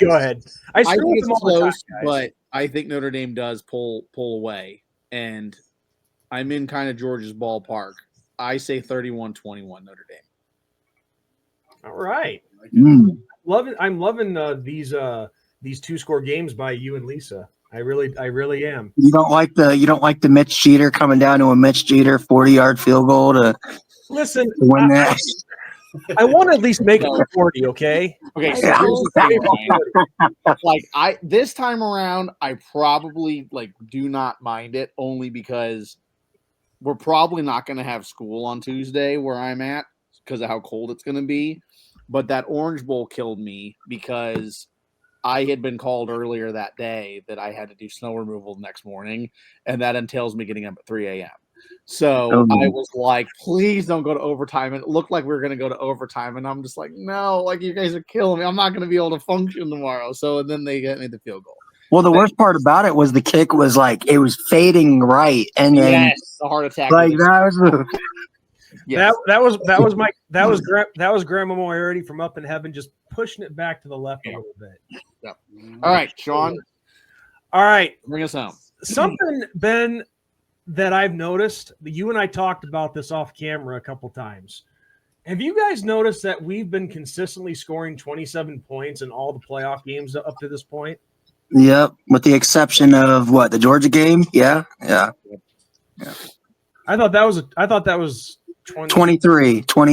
Go ahead. I think screw with it's them all the time, close, guys. but I think Notre Dame does pull away, and I'm in kind of George's ballpark. I say 31-21 Notre Dame. All right. I'm loving these two-score games by you and Lisa. I really am. You don't like the Mitch Jeter coming down to a Mitch Jeter 40-yard field goal to win that. I want to at least make it 40. Okay. Okay. So Yeah. here's the thing, Ryan. This time around, I probably do not mind it, only because we're probably not going to have school on Tuesday where I'm at because of how cold it's going to be. But that Orange Bowl killed me because I had been called earlier that day that I had to do snow removal the next morning, and that entails me getting up at 3 a.m. So I was like, please don't go to overtime. And it looked like we were going to go to overtime, and I'm just like, no, you guys are killing me. I'm not going to be able to function tomorrow. So then they get me the field goal. Well, the worst part about it was the kick was like it was fading right, and then Yes, the heart attack. like that was the Yes. that was Grandma Moriarty from up in heaven, just pushing it back to the left a little bit. Yep. All right, Sean, All right, bring us home. something, Ben, that I've noticed. You and I talked about this off camera a couple times. Have you guys noticed that we've been consistently scoring 27 points in all the playoff games up to this point? Yep, with the exception of the Georgia game. Yeah. I thought that was 20. 23 for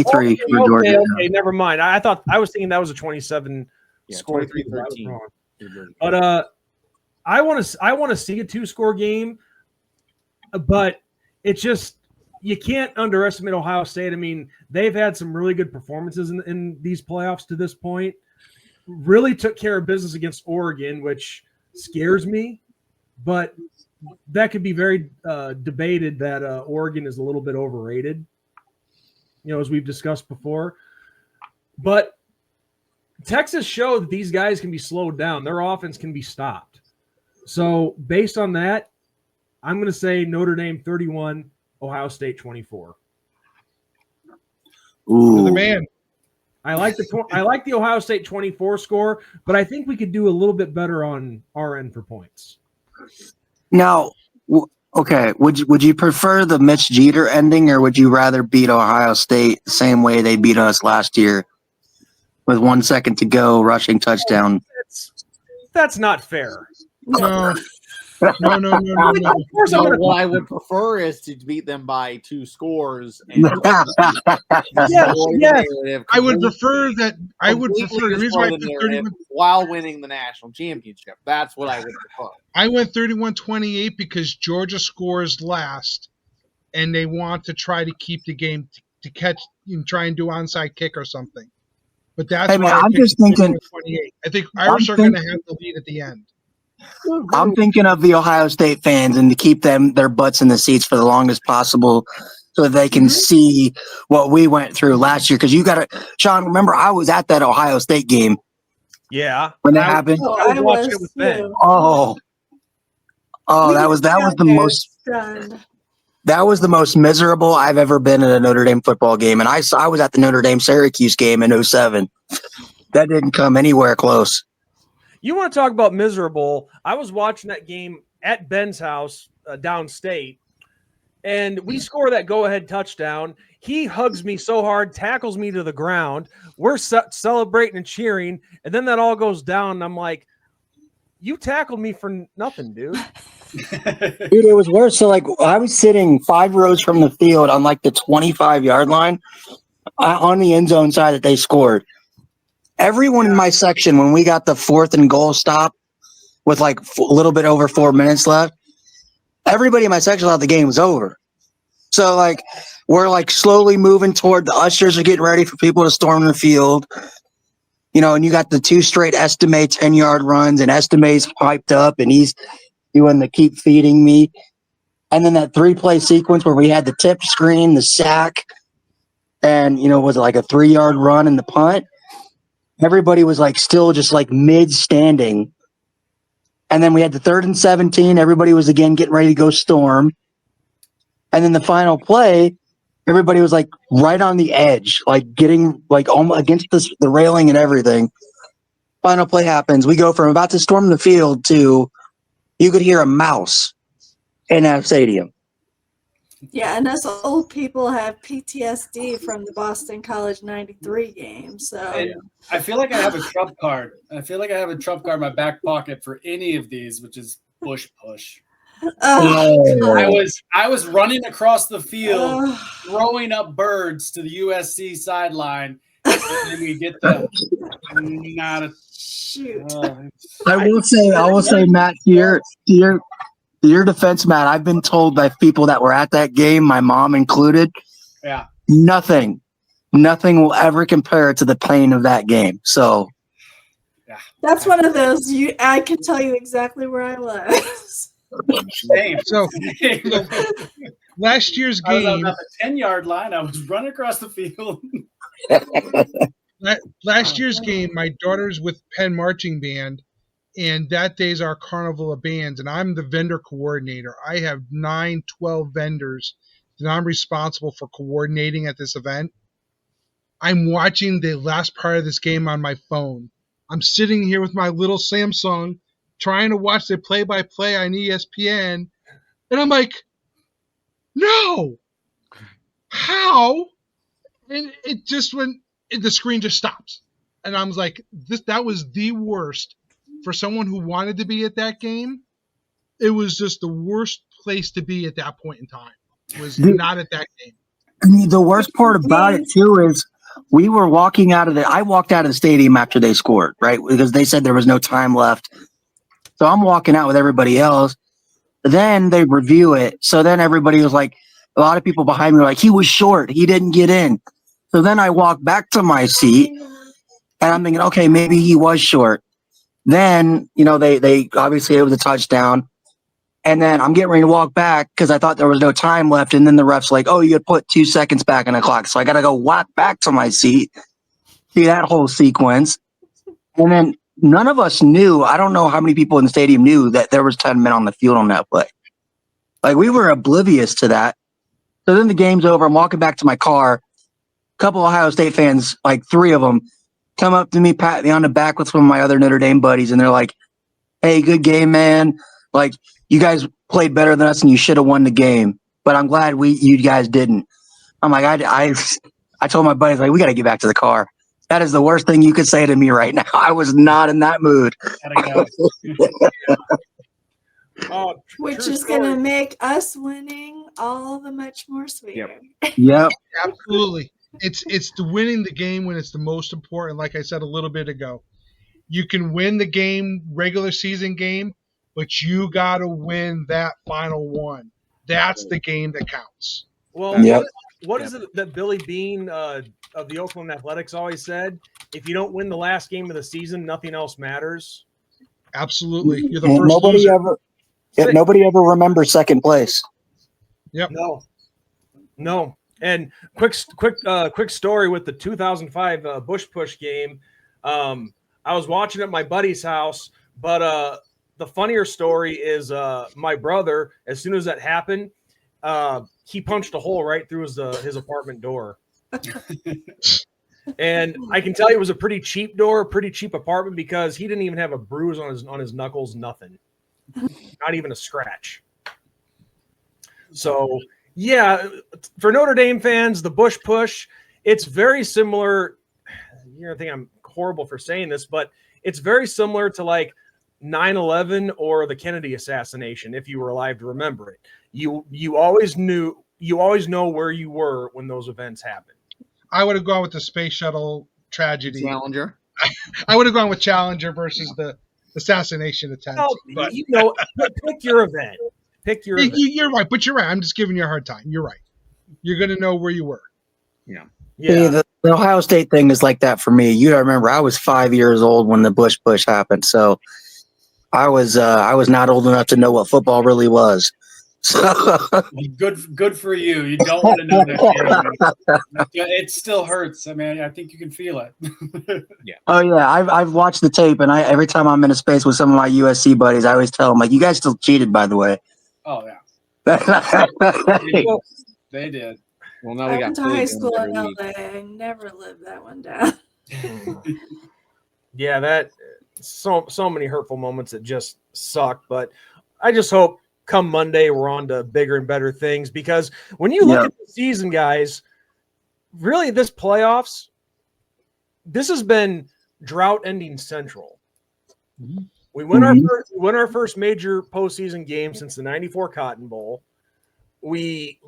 Georgia. Okay, never mind. I was thinking that was a 27 score. 23-13. But I want to see a 2-score game, but it's just you can't underestimate Ohio State. I mean, they've had some really good performances in these playoffs to this point. Really took care of business against Oregon, which scares me, but that could be very debated that Oregon is a little bit overrated, as we've discussed before. But Texas showed that these guys can be slowed down. Their offense can be stopped. So based on that, I'm going to say Notre Dame 31, Ohio State 24. Ooh. The man. I like the Ohio State 24 score, but I think we could do a little bit better on our end for points. Now, okay, would you prefer the Mitch Jeter ending, or would you rather beat Ohio State the same way they beat us last year with 1 second to go, rushing touchdown? That's not fair. No. No. Of course, I'm gonna. What I would prefer is to beat them by 2 scores. And Yes. I would prefer that. I would prefer the reason why I the took narrative 31. while winning the national championship. That's what I would prefer. I went 31-28 because Georgia scores last, and they want to try to keep the game to catch, try and do onside kick or something. But that's Hey, why man, I I'm picked just thinking. 28. I think Irish are going to have the lead at the end. I'm thinking of the Ohio State fans and to keep their butts in the seats for the longest possible, so that they can see what we went through last year. Because you got to, Sean. Remember, I was at that Ohio State game. Yeah. When that happened. I was it with Ben. too. Oh, that was the most. Stunned. That was the most miserable I've ever been at a Notre Dame football game. And I was at the Notre Dame Syracuse game in 2007. That didn't come anywhere close. You want to talk about miserable? I was watching that game at Ben's house downstate, and we score that go-ahead touchdown. He hugs me so hard, tackles me to the ground. We're celebrating and cheering, and then that all goes down, and I'm like, you tackled me for nothing, dude. Dude, it was worse. So, I was sitting 5 rows from the field on, the 25-yard line on the end zone side that they scored. Everyone in my section, when we got the 4th and goal stop with, a little bit over 4 minutes left, everybody in my section thought the game was over. So, we're, slowly moving toward the ushers are getting ready for people to storm the field. And you got the 2 straight Estime 10-yard runs, and Estime's hyped up, and he's doing the keep feeding me. And then that 3-play sequence where we had the tip screen, the sack, and, was it a 3-yard run and the punt? Everybody was still just mid-standing. And then we had the 3rd and 17. Everybody was again getting ready to go storm. And then the final play, everybody was right on the edge, getting almost against the railing and everything. Final play happens. We go from about to storm the field to you could hear a mouse in that stadium. Yeah, and us old people have PTSD from the Boston College '93 game. So I feel like I have a trump card. I feel like I have a trump card in my back pocket for any of these, which is Bush Push. I was running across the field, throwing up birds to the USC sideline, and then we get the not a shoot. I will say, Matt, to your defense, Matt, I've been told by people that were at that game, my mom included, nothing will ever compare to the pain of that game. So that's one of those I can tell you exactly where I was. Same. So last year's I was game, on the 10-yard line. I was running across the field. last year's game, my daughter's with Penn Marching Band, and that day's our Carnival of Bands, and I'm the vendor coordinator. I have 12 vendors that I'm responsible for coordinating at this event. I'm watching the last part of this game on my phone. I'm sitting here with my little Samsung trying to watch the play-by-play on ESPN, and I'm like, no! How? And it just went, the screen just stops. And I was like, that was the worst. For someone who wanted to be at that game, it was just the worst place to be at that point in time. Was not at that game. I mean, the worst part about it too is we were walking out of I walked out of the stadium after they scored, right? Because they said there was no time left. So I'm walking out with everybody else. Then they review it. So then everybody was like, a lot of people behind me were like, he was short. He didn't get in. So then I walked back to my seat and I'm thinking, okay, maybe he was short. Then, they obviously it was a touchdown. And then I'm getting ready to walk back because I thought there was no time left. And then the ref's like, oh, you had put 2 seconds back on the clock. So I got to go walk back to my seat, see that whole sequence. And then none of us knew. I don't know how many people in the stadium knew that there was 10 men on the field on that play. Like, we were oblivious to that. So then the game's over. I'm walking back to my car. A couple Ohio State fans, like 3 of them, come up to me, pat me on the back with some of my other Notre Dame buddies. And they're like, hey, good game, man. Like, you guys played better than us and you should have won the game. But I'm glad you guys didn't. I'm like, I told my buddies, like, we got to get back to the car. That is the worst thing you could say to me right now. I was not in that mood. Which is going to make us winning all the much more sweeter. Yep. Absolutely. It's the winning the game when it's the most important. Like I said a little bit ago, you can win the game, regular season game, but you got to win that final one. That's the game that counts. Well, what is it that Billy Bean of the Oakland Athletics always said? If you don't win the last game of the season, nothing else matters. Absolutely. You're the first loser. Nobody ever remembers second place. Yep. No. And quick story with the 2005 Bush Push game. I was watching at my buddy's house, but the funnier story is my brother, as soon as that happened, he punched a hole right through his apartment door. And I can tell you it was a pretty cheap door, pretty cheap apartment, because he didn't even have a bruise on his knuckles, nothing. Not even a scratch. So, yeah, for Notre Dame fans, the Bush Push, it's very similar. I think I'm horrible for saying this, but it's very similar to like 9/11 or the Kennedy assassination, if you were alive to remember it. You always know where you were when those events happened. I would have gone with the space shuttle tragedy. Challenger. I would have gone with Challenger versus the assassination attempt. But pick your event. Pick your event. You're right, but you're right. I'm just giving you a hard time. You're right. You're going to know where you were. Yeah. The Ohio State thing is like that for me. You gotta remember, I was 5 years old when the Bush Push happened, so I was not old enough to know what football really was. So good for you. You don't want to know that. It still hurts. I mean, I think you can feel it. Yeah. Oh yeah, I've watched the tape, and every time I'm in a space with some of my USC buddies, I always tell them, like, you guys still cheated, by the way. Oh yeah. They did. Well, now I we went got to high school in LA. I never lived that one down. Yeah, that so many hurtful moments that just suck. But I just hope come Monday we're on to bigger and better things, because when you look at the season, guys, really this playoffs, this has been drought-ending central. Mm-hmm. We win our first major postseason game since the '94 Cotton Bowl. We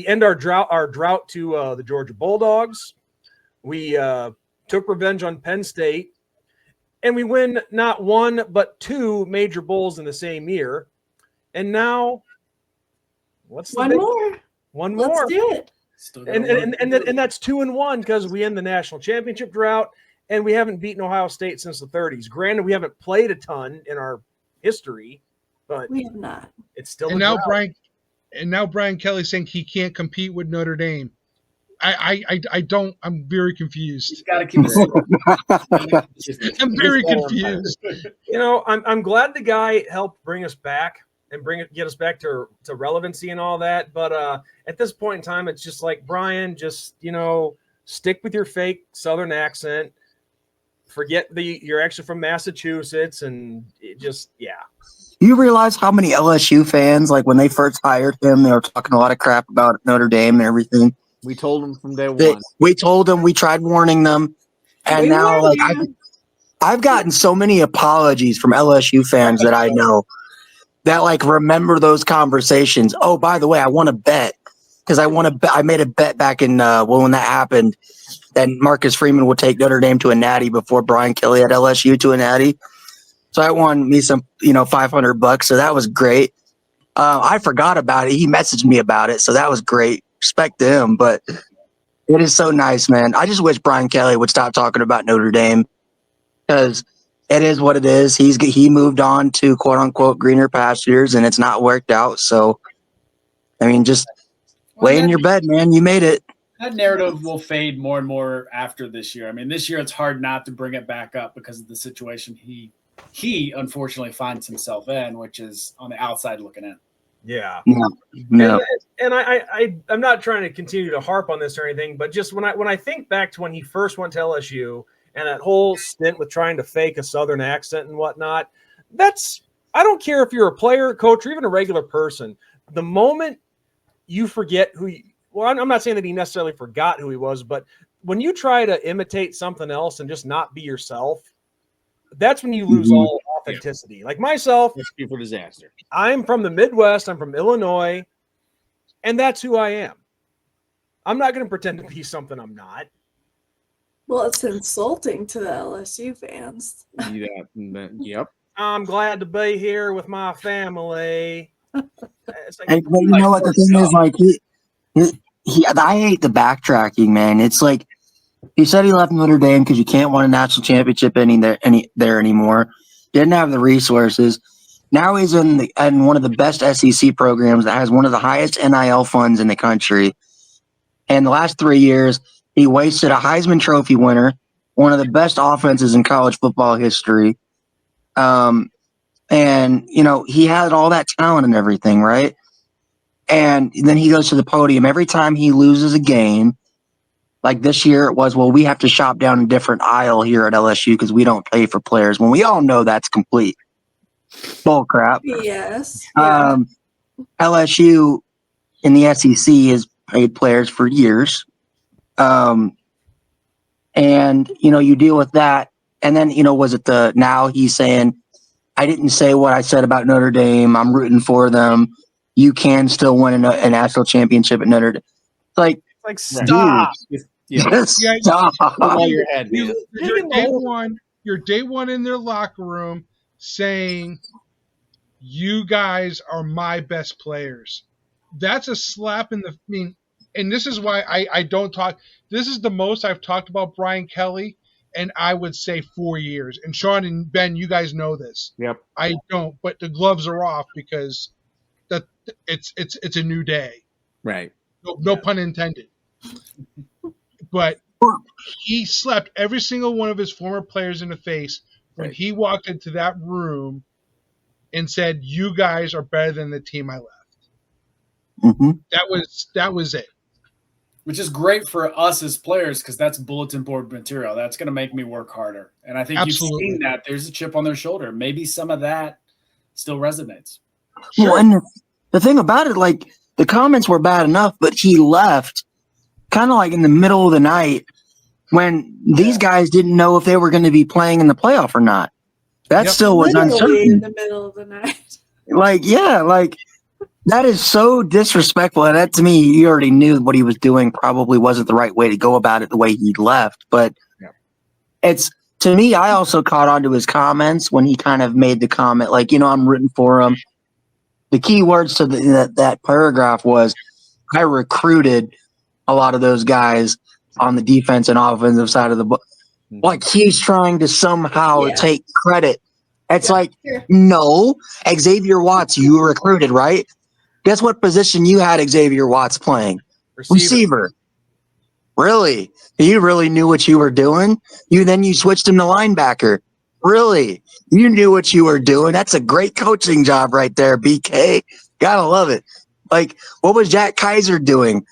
end our drought to the Georgia Bulldogs. We took revenge on Penn State, and we win not one but 2 major bowls in the same year. And now, one more? Let's do it. And that's 2-1 because we end the national championship drought, and we haven't beaten Ohio State since the 30s. Granted, we haven't played a ton in our history, but we have not. It's still and now Brian Kelly's saying he can't compete with Notre Dame. I don't. I'm very confused. Got to keep it. I'm very confused. You know, I'm glad the guy helped bring us back and get us back to relevancy and all that. But at this point in time, it's just like, Brian, just, you know, stick with your fake Southern accent. Forget you're actually from Massachusetts, and it just, yeah. You realize how many LSU fans, like when they first hired him, they were talking a lot of crap about Notre Dame and everything. We told them from day one. We told them, we tried warning them, and now like I've gotten so many apologies from LSU fans that I know that like remember those conversations. Oh, by the way, I want to bet because I made a bet back in when that happened that Marcus Freeman would take Notre Dame to a natty before Brian Kelly had LSU to a natty. So I won me some, $500. So that was great. I forgot about it. He messaged me about it. So that was great. Respect to him. But it is so nice, man. I just wish Brian Kelly would stop talking about Notre Dame because it is what it is. He moved on to quote unquote greener pastures and it's not worked out. So, I mean, just lay in your bed, man. You made it. That narrative will fade more and more after this year. I mean, this year it's hard not to bring it back up because of the situation he unfortunately finds himself in, which is on the outside looking in. Yeah. No. And I'm not trying to continue to harp on this or anything, but just when I think back to when he first went to LSU and that whole stint with trying to fake a Southern accent and whatnot, I don't care if you're a player, coach, or even a regular person. The moment you forget I'm not saying that he necessarily forgot who he was, but when you try to imitate something else and just not be yourself, that's when you lose all authenticity. Yeah. Like myself, recipe for disaster. I'm from the Midwest. I'm from Illinois, and that's who I am. I'm not going to pretend to be something I'm not. Well, it's insulting to the LSU fans. Yep. I'm glad to be here with my family. But you know what the thing is, like I hate the backtracking, man. It's like he said he left Notre Dame because you can't win a national championship there anymore. He didn't have the resources. Now he's in one of the best SEC programs that has one of the highest NIL funds in the country. And the last 3 years, he wasted a Heisman Trophy winner, one of the best offenses in college football history. And, he had all that talent and everything, right? And then he goes to the podium. Every time he loses a game, like this year it was, well, we have to shop down a different aisle here at LSU because we don't pay for players. When we all know that's complete bull crap. Yes. LSU in the SEC has paid players for years. And, you deal with that. And then, now he's saying, I didn't say what I said about Notre Dame. I'm rooting for them. You can still win a national championship at Notre Dame. Like stop. Stop. Your head, man. You're day one in their locker room saying, you guys are my best players. That's a slap in the and this is why I don't talk. This is the most I've talked about Brian Kelly, and I would say 4 years. And Sean and Ben, you guys know this. Yep. I don't, but the gloves are off because it's a new day. Right. No pun intended. But he slapped every single one of his former players in the face when he walked into that room and said, you guys are better than the team I left. Mm-hmm. That was it. Which is great for us as players because that's bulletin board material. That's going to make me work harder. And I think you've seen that. There's a chip on their shoulder. Maybe some of that still resonates. Sure. Well, and the thing about it, like, the comments were bad enough, but he left kind of like in the middle of the night when these guys didn't know if they were going to be playing in the playoff or not. That still was uncertain. In the middle of the night. That is so disrespectful. And that, to me, you already knew what he was doing probably wasn't the right way to go about it the way he left. But it's, to me, I also caught on to his comments when he kind of made the comment, like, I'm rooting for him. The key words to that paragraph was, I recruited a lot of those guys on the defense and offensive side of the book. Like, he's trying to somehow take credit. It's no, Xavier Watts, you recruited, right? Guess what position you had Xavier Watts playing? Receiver. Really? You really knew what you were doing? You switched him to linebacker. Really? You knew what you were doing. That's a great coaching job right there, BK. Gotta love it. Like, what was Jack Kaiser doing?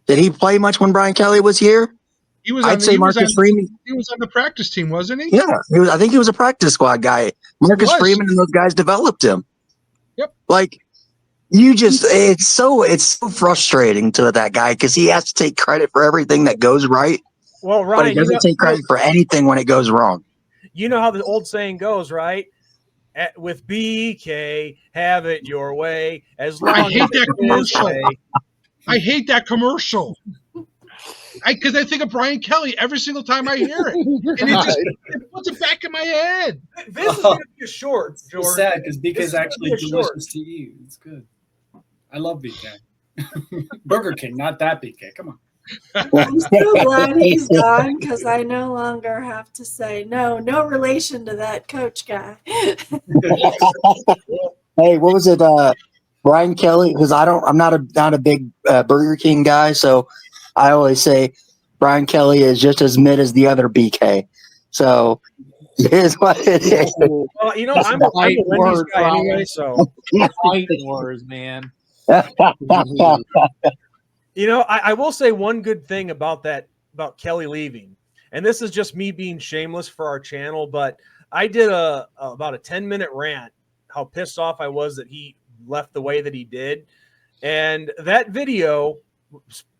Did he play much when Brian Kelly was here? He was I'd say Marcus Freeman. He was on the practice team, wasn't he? Yeah, I think he was a practice squad guy. Marcus Freeman and those guys developed him. Yep. Like, it's so frustrating to that guy because he has to take credit for everything that goes right. Well, Ryan, but he doesn't take credit for anything when it goes wrong. You know how the old saying goes, right? With BK, have it your way. As long I hate as that commercial. I hate that commercial. Because I think of Brian Kelly every single time I hear it. And it puts it back in my head. This is going to be a short, George. It's sad because BK's actually delicious to eat. It's good. I love BK. Burger King, not that BK. Come on. I'm so glad he's gone because I no longer have to say no relation to that coach guy. Hey, what was it? Brian Kelly? Because I'm not a big Burger King guy, so I always say Brian Kelly is just as mid as the other BK. So it is what it is. Well, I'm a Wendy's guy anyway, so fighting words, man. I will say one good thing about Kelly leaving, and this is just me being shameless for our channel, but I did about a 10-minute rant how pissed off I was that he left the way that he did. And that video,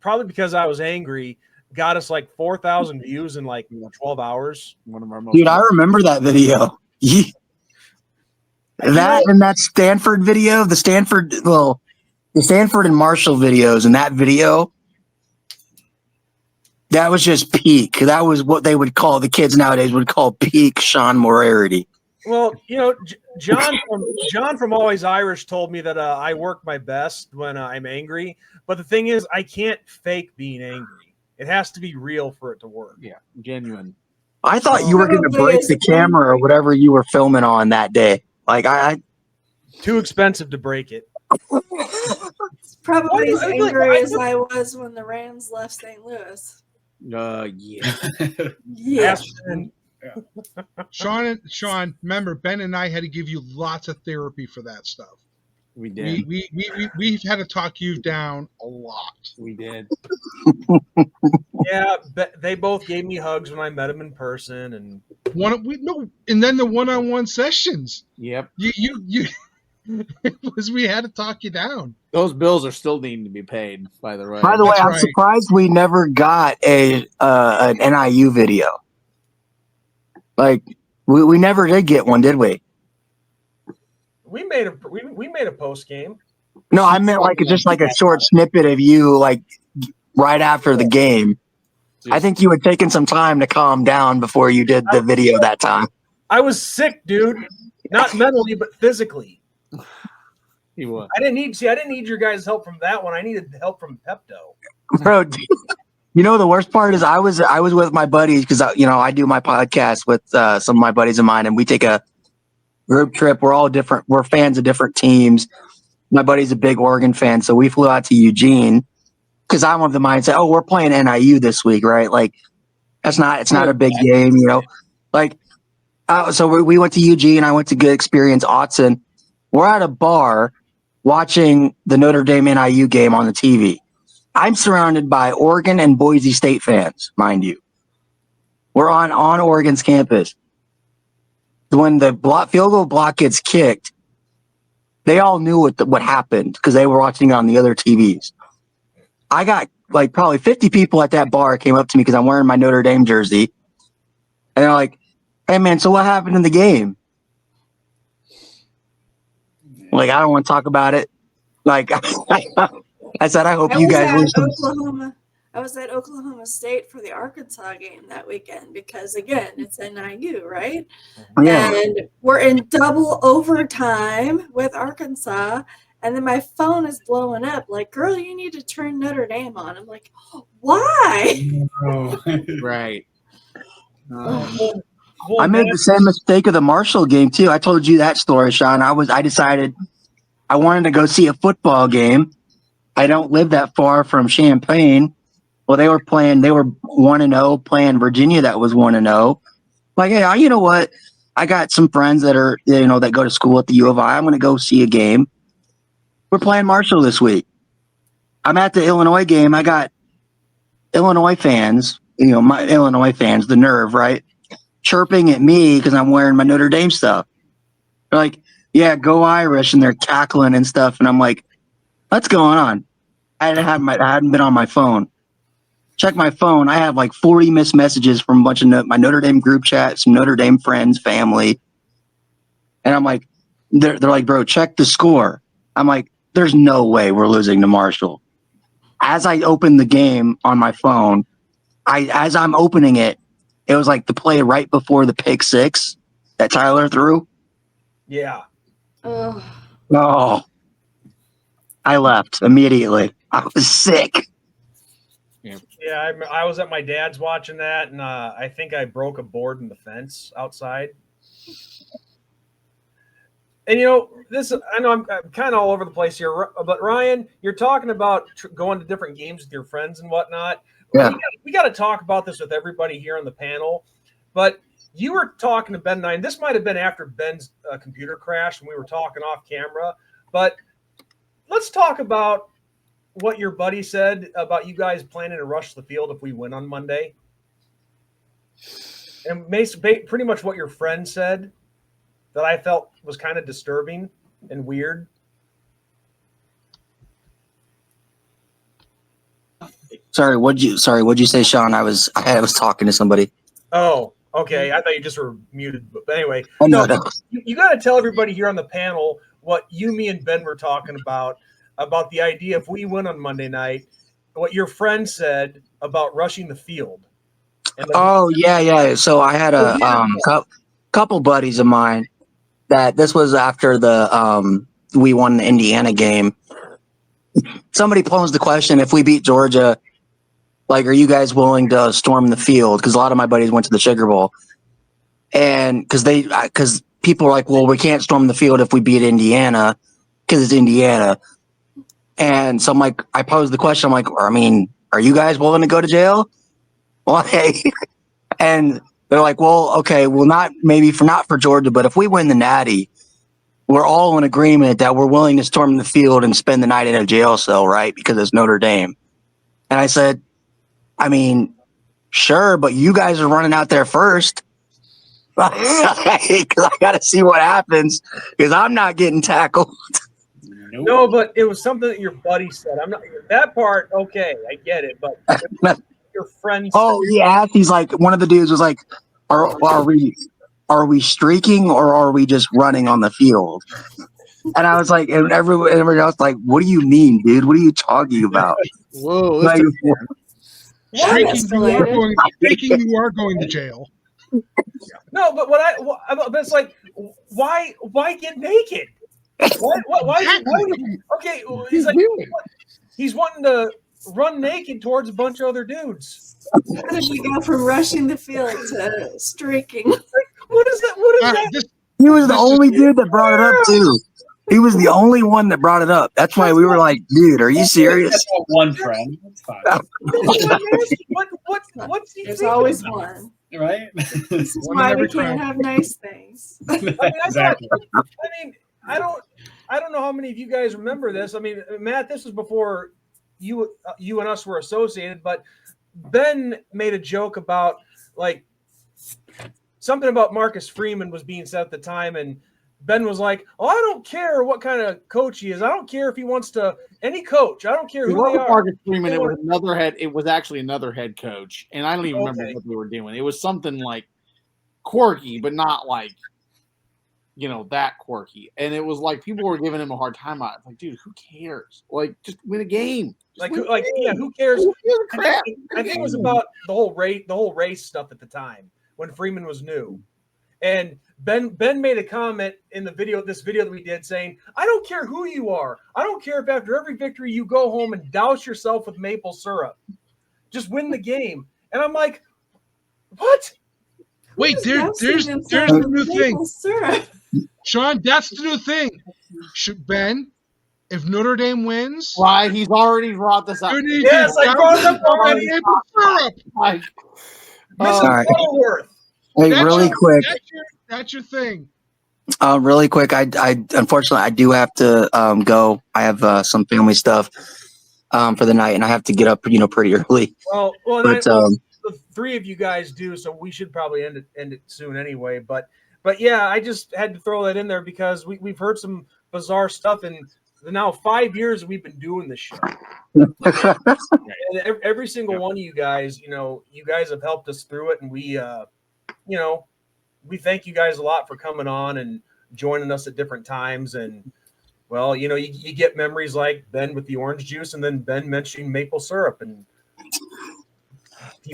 probably because I was angry, got us like 4,000 views in like 12 hours. One of our most I remember that video. That Stanford video, the Stanford and Marshall videos, and that video, that was just peak. That was what they would call, the kids nowadays would call peak Sean Morarity. Well, John from Always Irish told me that I work my best when I'm angry. But the thing is, I can't fake being angry. It has to be real for it to work. Yeah, genuine. I thought you were going to break the camera or whatever you were filming on that day. Like, too expensive to break it. It's probably as angry as I was when the Rams left St. Louis. Yeah. Yeah. Sean, remember, Ben and I had to give you lots of therapy for that stuff. We did. We've had to talk you down a lot. We did. Yeah, they both gave me hugs when I met them in person, and and then the one-on-one sessions. Yep. We had to talk you down. Those bills are still needing to be paid, by the way. By the way, I'm surprised we never got an NIU video. Like, we never did get one, did we? We made a post game. No, I meant just like a short snippet of you, like right after the game. I think you had taken some time to calm down before you did the video that time. I was sick, dude. Not mentally, but physically. He was. I didn't need your guys' help from that one. I needed help from Pepto. Bro, the worst part is I was with my buddies because I do my podcast with some of my buddies of mine, and we take a group trip. We're all different. We're fans of different teams. My buddy's a big Oregon fan, so we flew out to Eugene because I'm of the mindset, oh, we're playing NIU this week, right? Like, it's not a big game, Like, so we went to Eugene. I went to Good Experience Autzen. We're at a bar watching the Notre Dame NIU game on the TV. I'm surrounded by Oregon and Boise State fans, mind you. We're on Oregon's campus. When the field goal block gets kicked, they all knew what happened because they were watching it on the other TVs. I got like probably 50 people at that bar came up to me because I'm wearing my Notre Dame jersey. And they're like, hey, man, so what happened in the game? Like, I don't want to talk about it. Like, I said, I hope you guys lose. I was at Oklahoma State for the Arkansas game that weekend because, again, it's NIU, right? Yeah. And we're in double overtime with Arkansas, and then my phone is blowing up. Like, girl, you need to turn Notre Dame on. I'm like, why? Right. I made the same mistake of the Marshall game, too. I told you that story, Sean. I decided I wanted to go see a football game. I don't live that far from Champaign. Well, they were 1-0 playing Virginia. That was 1-0. Like, hey, you know what? I got some friends that are, that go to school at the U of I. I'm going to go see a game. We're playing Marshall this week. I'm at the Illinois game. I got Illinois fans, my Illinois fans, the nerve, right? Chirping at me because I'm wearing my Notre Dame stuff. They're like, yeah, go Irish. And they're cackling and stuff. And I'm like, what's going on? I hadn't been on my phone. Check my phone. I have like 40 missed messages from a bunch of my Notre Dame group chat, some Notre Dame friends, family. And I'm like, they're like, bro, check the score. I'm like, there's no way we're losing to Marshall. As I open the game on my phone, as I'm opening it, it was like the play right before the pick six that Tyler threw. Yeah. Oh, I left immediately. I was sick. Yeah, I was at my dad's watching that, and I think I broke a board in the fence outside. And I know I'm kind of all over the place here, but Ryan, you're talking about going to different games with your friends and whatnot. Yeah. We got to talk about this with everybody here on the panel. But you were talking to Ben and I, and this might have been after Ben's computer crash, and we were talking off camera. But let's talk about what your buddy said about you guys planning to rush the field if we win on Monday. And pretty much what your friend said that I felt was kind of disturbing and weird. Sorry, what'd you say, Sean? I was talking to somebody. Oh, okay. I thought you just were muted. But anyway, No. You got to tell everybody here on the panel what you, me, and Ben were talking about the idea if we win on Monday night, what your friend said about rushing the field. Yeah. So I had a couple buddies of mine that this was after the we won the Indiana game. Somebody posed the question, if we beat Georgia, like, are you guys willing to storm the field? Because a lot of my buddies went to the Sugar Bowl. And because people are like, well, we can't storm the field if we beat Indiana because it's Indiana. And so I'm like, I posed the question. I'm like, are you guys willing to go to jail? Well, hey. And they're like, well, okay, well, not for Georgia, but if we win the Natty, we're all in agreement that we're willing to storm the field and spend the night in a jail cell, right? Because it's Notre Dame. And I said, sure, but you guys are running out there first. Because I got to see what happens because I'm not getting tackled. No, but it was something that your buddy said. I'm not that part. Okay, I get it, but your friend. Oh, yeah. He's like, one of the dudes was like, are we streaking or are we just running on the field? And I was like, and everyone else like, what do you mean, dude? What are you talking about? Whoa, Like, Streaking, you are going to jail. No, but but it's like, why get naked? Why okay, he's like, he's wanting to run naked towards a bunch of other dudes. How did you go from rushing the field to streaking? What is that? He was the only dude that brought it up too. He was the only one that brought it up. That's why we were like, dude, are you serious? That's one friend. That's fine. What's he There's thinking always about? one. Right? This is why we can't have nice things. Exactly. I don't know how many of you guys remember this. Matt, this was before you and us were associated, but Ben made a joke about like something about Marcus Freeman was being said at the time, and Ben was like, "Oh, I don't care what kind of coach he is. I don't care if he wants to any coach. I don't care who they are." Marcus Freeman, it was actually another head coach, and I don't even remember what they were doing. It was something like quirky, but not like that quirky. And it was like people were giving him a hard time out. Like, dude, who cares? Like, just win a game. Who cares? I think it was about the whole race stuff at the time when Freeman was new. And Ben made a comment in this video that we did saying, I don't care who you are. I don't care if after every victory you go home and douse yourself with maple syrup. Just win the game. And I'm like, what? Wait, there's the new thing. Syrup? Sean, that's the new thing. Ben, if Notre Dame wins, Why he's already brought this up. you need Yes, to I brought it up download already. maple syrup. Like, Mr. All right. Butterworth. Hey, That's really your- quick. That's your thing. Really quick. I unfortunately I do have to go. I have some family stuff for the night, and I have to get up, pretty early. Well, But the three of you guys do, so we should probably end it soon anyway. But yeah, I just had to throw that in there because we've heard some bizarre stuff in the now 5 years we've been doing this show. And every single one of you guys, you guys have helped us through it, and we thank you guys a lot for coming on and joining us at different times. And well, you get memories like Ben with the orange juice, and then Ben mentioning maple syrup, and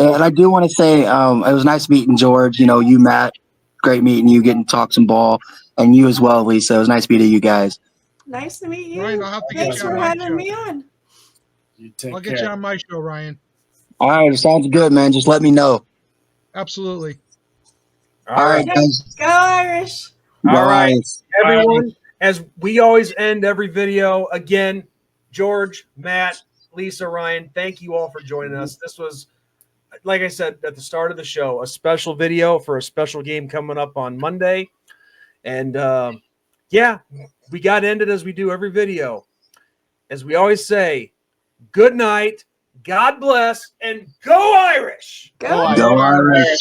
I do want to say it was nice meeting George. You, Matt, great meeting you, getting to talk some ball, and you as well, Lisa. It was nice meeting you guys. Nice to meet you. Ryan, I'll have to get Thanks you for on my having show. me on. You take I'll care. get you on my show, Ryan. All right, sounds good, man. Just let me know. Absolutely. All right, guys. Go Irish. All right, Bye. everyone, as we always end every video, again, George, Matt, Lisa, Ryan, thank you all for joining us. This was, like I said at the start of the show, a special video for a special game coming up on Monday. And yeah, we got ended as we do every video. As we always say, good night, God bless, and go Irish! Go Go Irish.